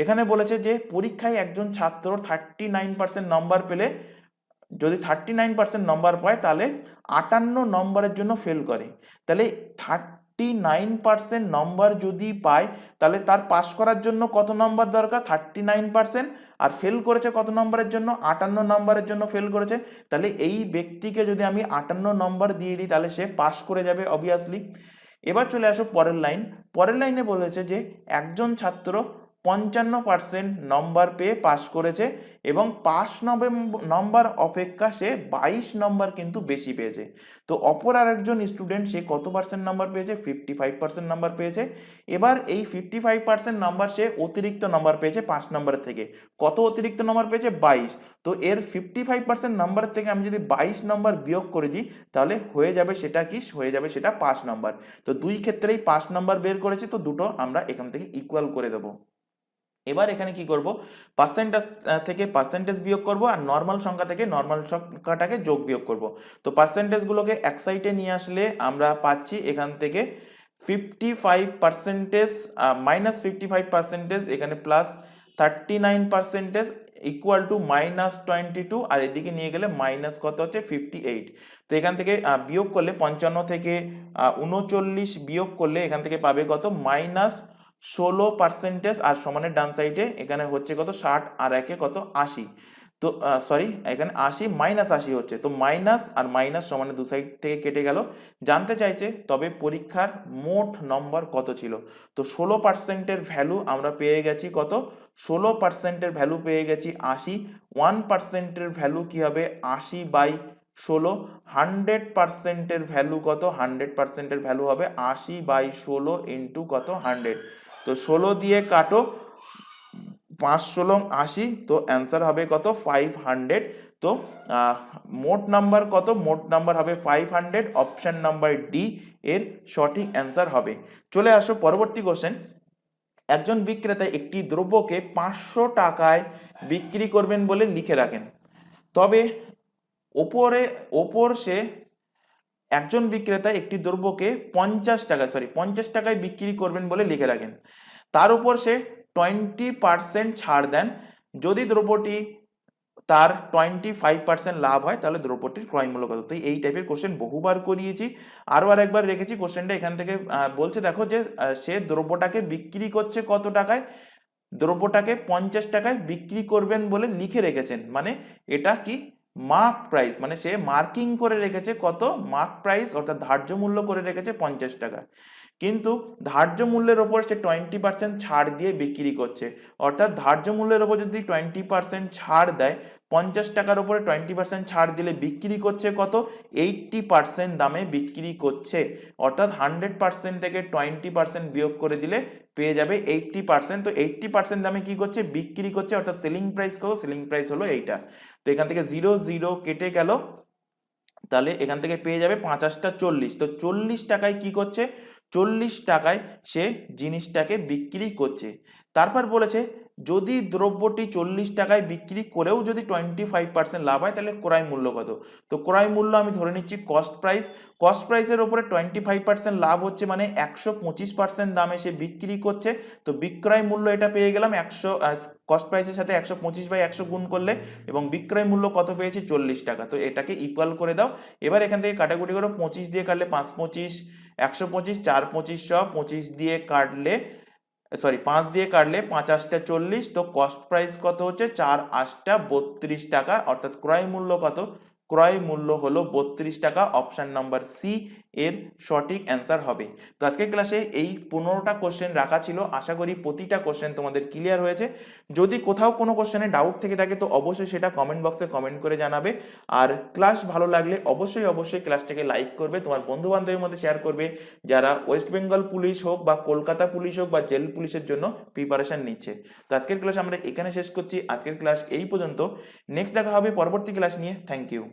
Speaker 1: এখানে বলেছে যে পরীক্ষায় একজন ছাত্র 39% নম্বর পেলে, যদি 39% নম্বর পায় তাহলে 58 নম্বরের জন্য ফেল করে। তাহলে 39% নম্বর যদি পায় তাহলে তার পাস করার জন্য কত নম্বর দরকার, 39%, আর ফেল করেছে কত নম্বরের জন্য, 58 নম্বরের জন্য ফেল করেছে। তাহলে এই ব্যক্তিকে যদি আমি 58 নম্বর দিয়ে দিই তাহলে সে পাস করে যাবে অবভিয়াসলি। এবার চলে আসো পরের লাইন। পরের লাইনে বলেছে যে একজন ছাত্র 55% নম্বর পেয়ে পাশ করেছে এবং পাস নম্বর অপেক্ষা সে 22 নম্বর কিন্তু বেশি পেয়েছে। তো অপর আরেকজন স্টুডেন্ট সে কত পার্সেন্ট নাম্বার পেয়েছে? 55% নাম্বার পেয়েছে। এবার এই 55% নাম্বার সে অতিরিক্ত নাম্বার পেয়েছে 5 নম্বরের থেকে। কত অতিরিক্ত নাম্বার পেয়েছে? 22। তো এর 55% নাম্বার থেকে আমি যদি 22 নম্বর বিয়োগ করে দিই তাহলে হয়ে যাবে সেটা কি? হয়ে যাবে সেটা 5 নম্বর। তো দুই ক্ষেত্রেই 5 নম্বর বের করেছি, তো দুটো আমরা এখান থেকে ইকুয়াল করে দেবো। এবার এখানে কি করব? পার্সেন্টেজ থেকে পার্সেন্টেজ বিয়োগ করব আর নর্মাল সংখ্যা থেকে নর্মাল সংখ্যাটাকে যোগ বিয়োগ করব। তো পার্সেন্টেজগুলোকে এক সাইডে নিয়ে আসলে আমরা পাচ্ছি এখান থেকে 55% মাইনাস 55%, এখানে প্লাস 39% ইকুয়াল টু মাইনাস 22, আর এদিকে নিয়ে গেলে মাইনাস কত হচ্ছে? 58। তো এখান থেকে বিয়োগ করলে 55 থেকে 39 বিয়োগ করলে এখান থেকে পাবে কত? মাইনাস 16%, আর সমানের ডান সাইডে এখানে হচ্ছে কত? 60 আর একে কত? 80। তো সরি, এখানে 80 মাইনাস 80 হচ্ছে, তো মাইনাস আর মাইনাস সমানে দু সাইড থেকে কেটে গেল। জানতে চাইছে তবে পরীক্ষার মোট নম্বর কত ছিল? তো 16%-এর ভ্যালু আমরা পেয়ে গেছি কত? 16%-এর ভ্যালু পেয়ে গেছি 80। 1%-এর ভ্যালু কি হবে? 80/16। 100%-এর ভ্যালু কত? 100%-এর ভ্যালু হবে 80/16 ইন্টু কত? 100। তো 16 দিয়ে কাটো, 5×16 = 80, তো অ্যান্সার হবে কত? 500। তো মোট নাম্বার কত? মোট নাম্বার হবে 500। অপশন নাম্বার ডি এর সঠিক অ্যান্সার হবে। চলে আসো পরবর্তী কোশ্চেন। একজন বিক্রেতা একটি দ্রব্যকে 500 টাকায় বিক্রি করবেন বলে লিখে রাখেন, তবে ওপর সে একজন বিক্রেতা একটি দ্রব্যকে 50 টাকায় বিক্রি করবেন বলে লিখে রাখেন, তার উপর সে 20% ছাড় দেন। যদি দ্রব্যটি তার 25% লাভ হয় তাহলে দ্রব্যটির ক্রয় মূল্য কত? তো এই টাইপের কোশ্চেন বহুবার করিয়েছি, আরও আরেকবার রেখেছি কোশ্চেনটা। এখান থেকে বলছে দেখো যে সে দ্রব্যটাকে বিক্রি করছে কত টাকায়? দ্রব্যটাকে 50 টাকায় বিক্রি করবেন বলে লিখে রেখেছেন, মানে এটা কি? মার্ক প্রাইস, মানে সে মার্কিং করে রেখেছে কত? মার্ক প্রাইস, অর্থাৎ ধার্য মূল্য করে রেখেছে 50 টাকা। কিন্তু ধার্য মূল্যের ওপর সে 20% ছাড় দিয়ে বিক্রি করছে, অর্থাৎ ধার্য মূল্যের ওপর যদি 20% ছাড় দেয়, 50 টাকার উপরে 20% ছাড় দিলে বিক্রি করছে কত? 80% দামে বিক্রি করছে, অর্থাৎ 100% থেকে 20% বিয়োগ করে দিলে পেয়ে যাবে 80%। তো 80% দামে কি করছে? বিক্রি করছে, অর্থাৎ সেলিং প্রাইস কত? সেলিং প্রাইস হলো এইটা। তো এখান থেকে 0 0 কেটে গেল, তাহলে এখান থেকে পেয়ে যাবে ৫ × ৪০। তো 40 টাকায় কি করছে? 40 টাকায় সে জিনিসটাকে বিক্রি করছে। তারপর বলেছে যদি দ্রব্যটি 40 টাকায় বিক্রি করেও যদি 25% লাভ হয় তাহলে ক্রয় মূল্য কত? তো ক্রয় মূল্য আমি ধরে নিচ্ছি কস্ট প্রাইস। কস্ট প্রাইসের উপরে 25% লাভ হচ্ছে, মানে 125% দামে সে বিক্রি করছে। তো বিক্রয় মূল্য এটা পেয়ে গেলাম 100, কস্ট প্রাইসের সাথে 125/100 গুণ করলে, এবং বিক্রয় মূল্য কত পেয়েছি? 40 টাকা। তো এটাকে ইকুয়াল করে দাও। এবার এখান থেকে কাটাকুটি করো, 25 দিয়ে কাটলে 5 25 125, 4 25 25 দিয়ে কাটলে 5 দিয়ে কাটলে 5 8 40। তো কস্ট প্রাইস কত হচ্ছে? 4 8 32 টাকা, অর্থাৎ ক্রয় মূল্য কত? ক্রয় মূল্য হলো 32 টাকা। অপশন নাম্বার সি এর সঠিক অ্যান্সার হবে। তো আজকের ক্লাসে এই 15টা কোশ্চেন রাখা ছিল, আশা করি প্রতিটা কোশ্চেন তোমাদের ক্লিয়ার হয়েছে। যদি কোথাও কোনো কোশ্চেনে ডাউট থেকে থাকে তো অবশ্যই সেটা কমেন্ট বক্সে কমেন্ট করে জানাবে। আর ক্লাস ভালো লাগলে অবশ্যই ক্লাসটাকে লাইক করবে, তোমার বন্ধু বান্ধবের মধ্যে শেয়ার করবে যারা ওয়েস্ট বেঙ্গল পুলিশ হোক বা কলকাতা পুলিশ হোক বা জেল পুলিশের জন্য প্রিপারেশন নিচ্ছে। তো আজকের ক্লাস আমরা এখানে শেষ করছি। আজকের ক্লাস এই পর্যন্ত। নেক্সট দেখা হবে পরবর্তী ক্লাস নিয়ে। Thank you.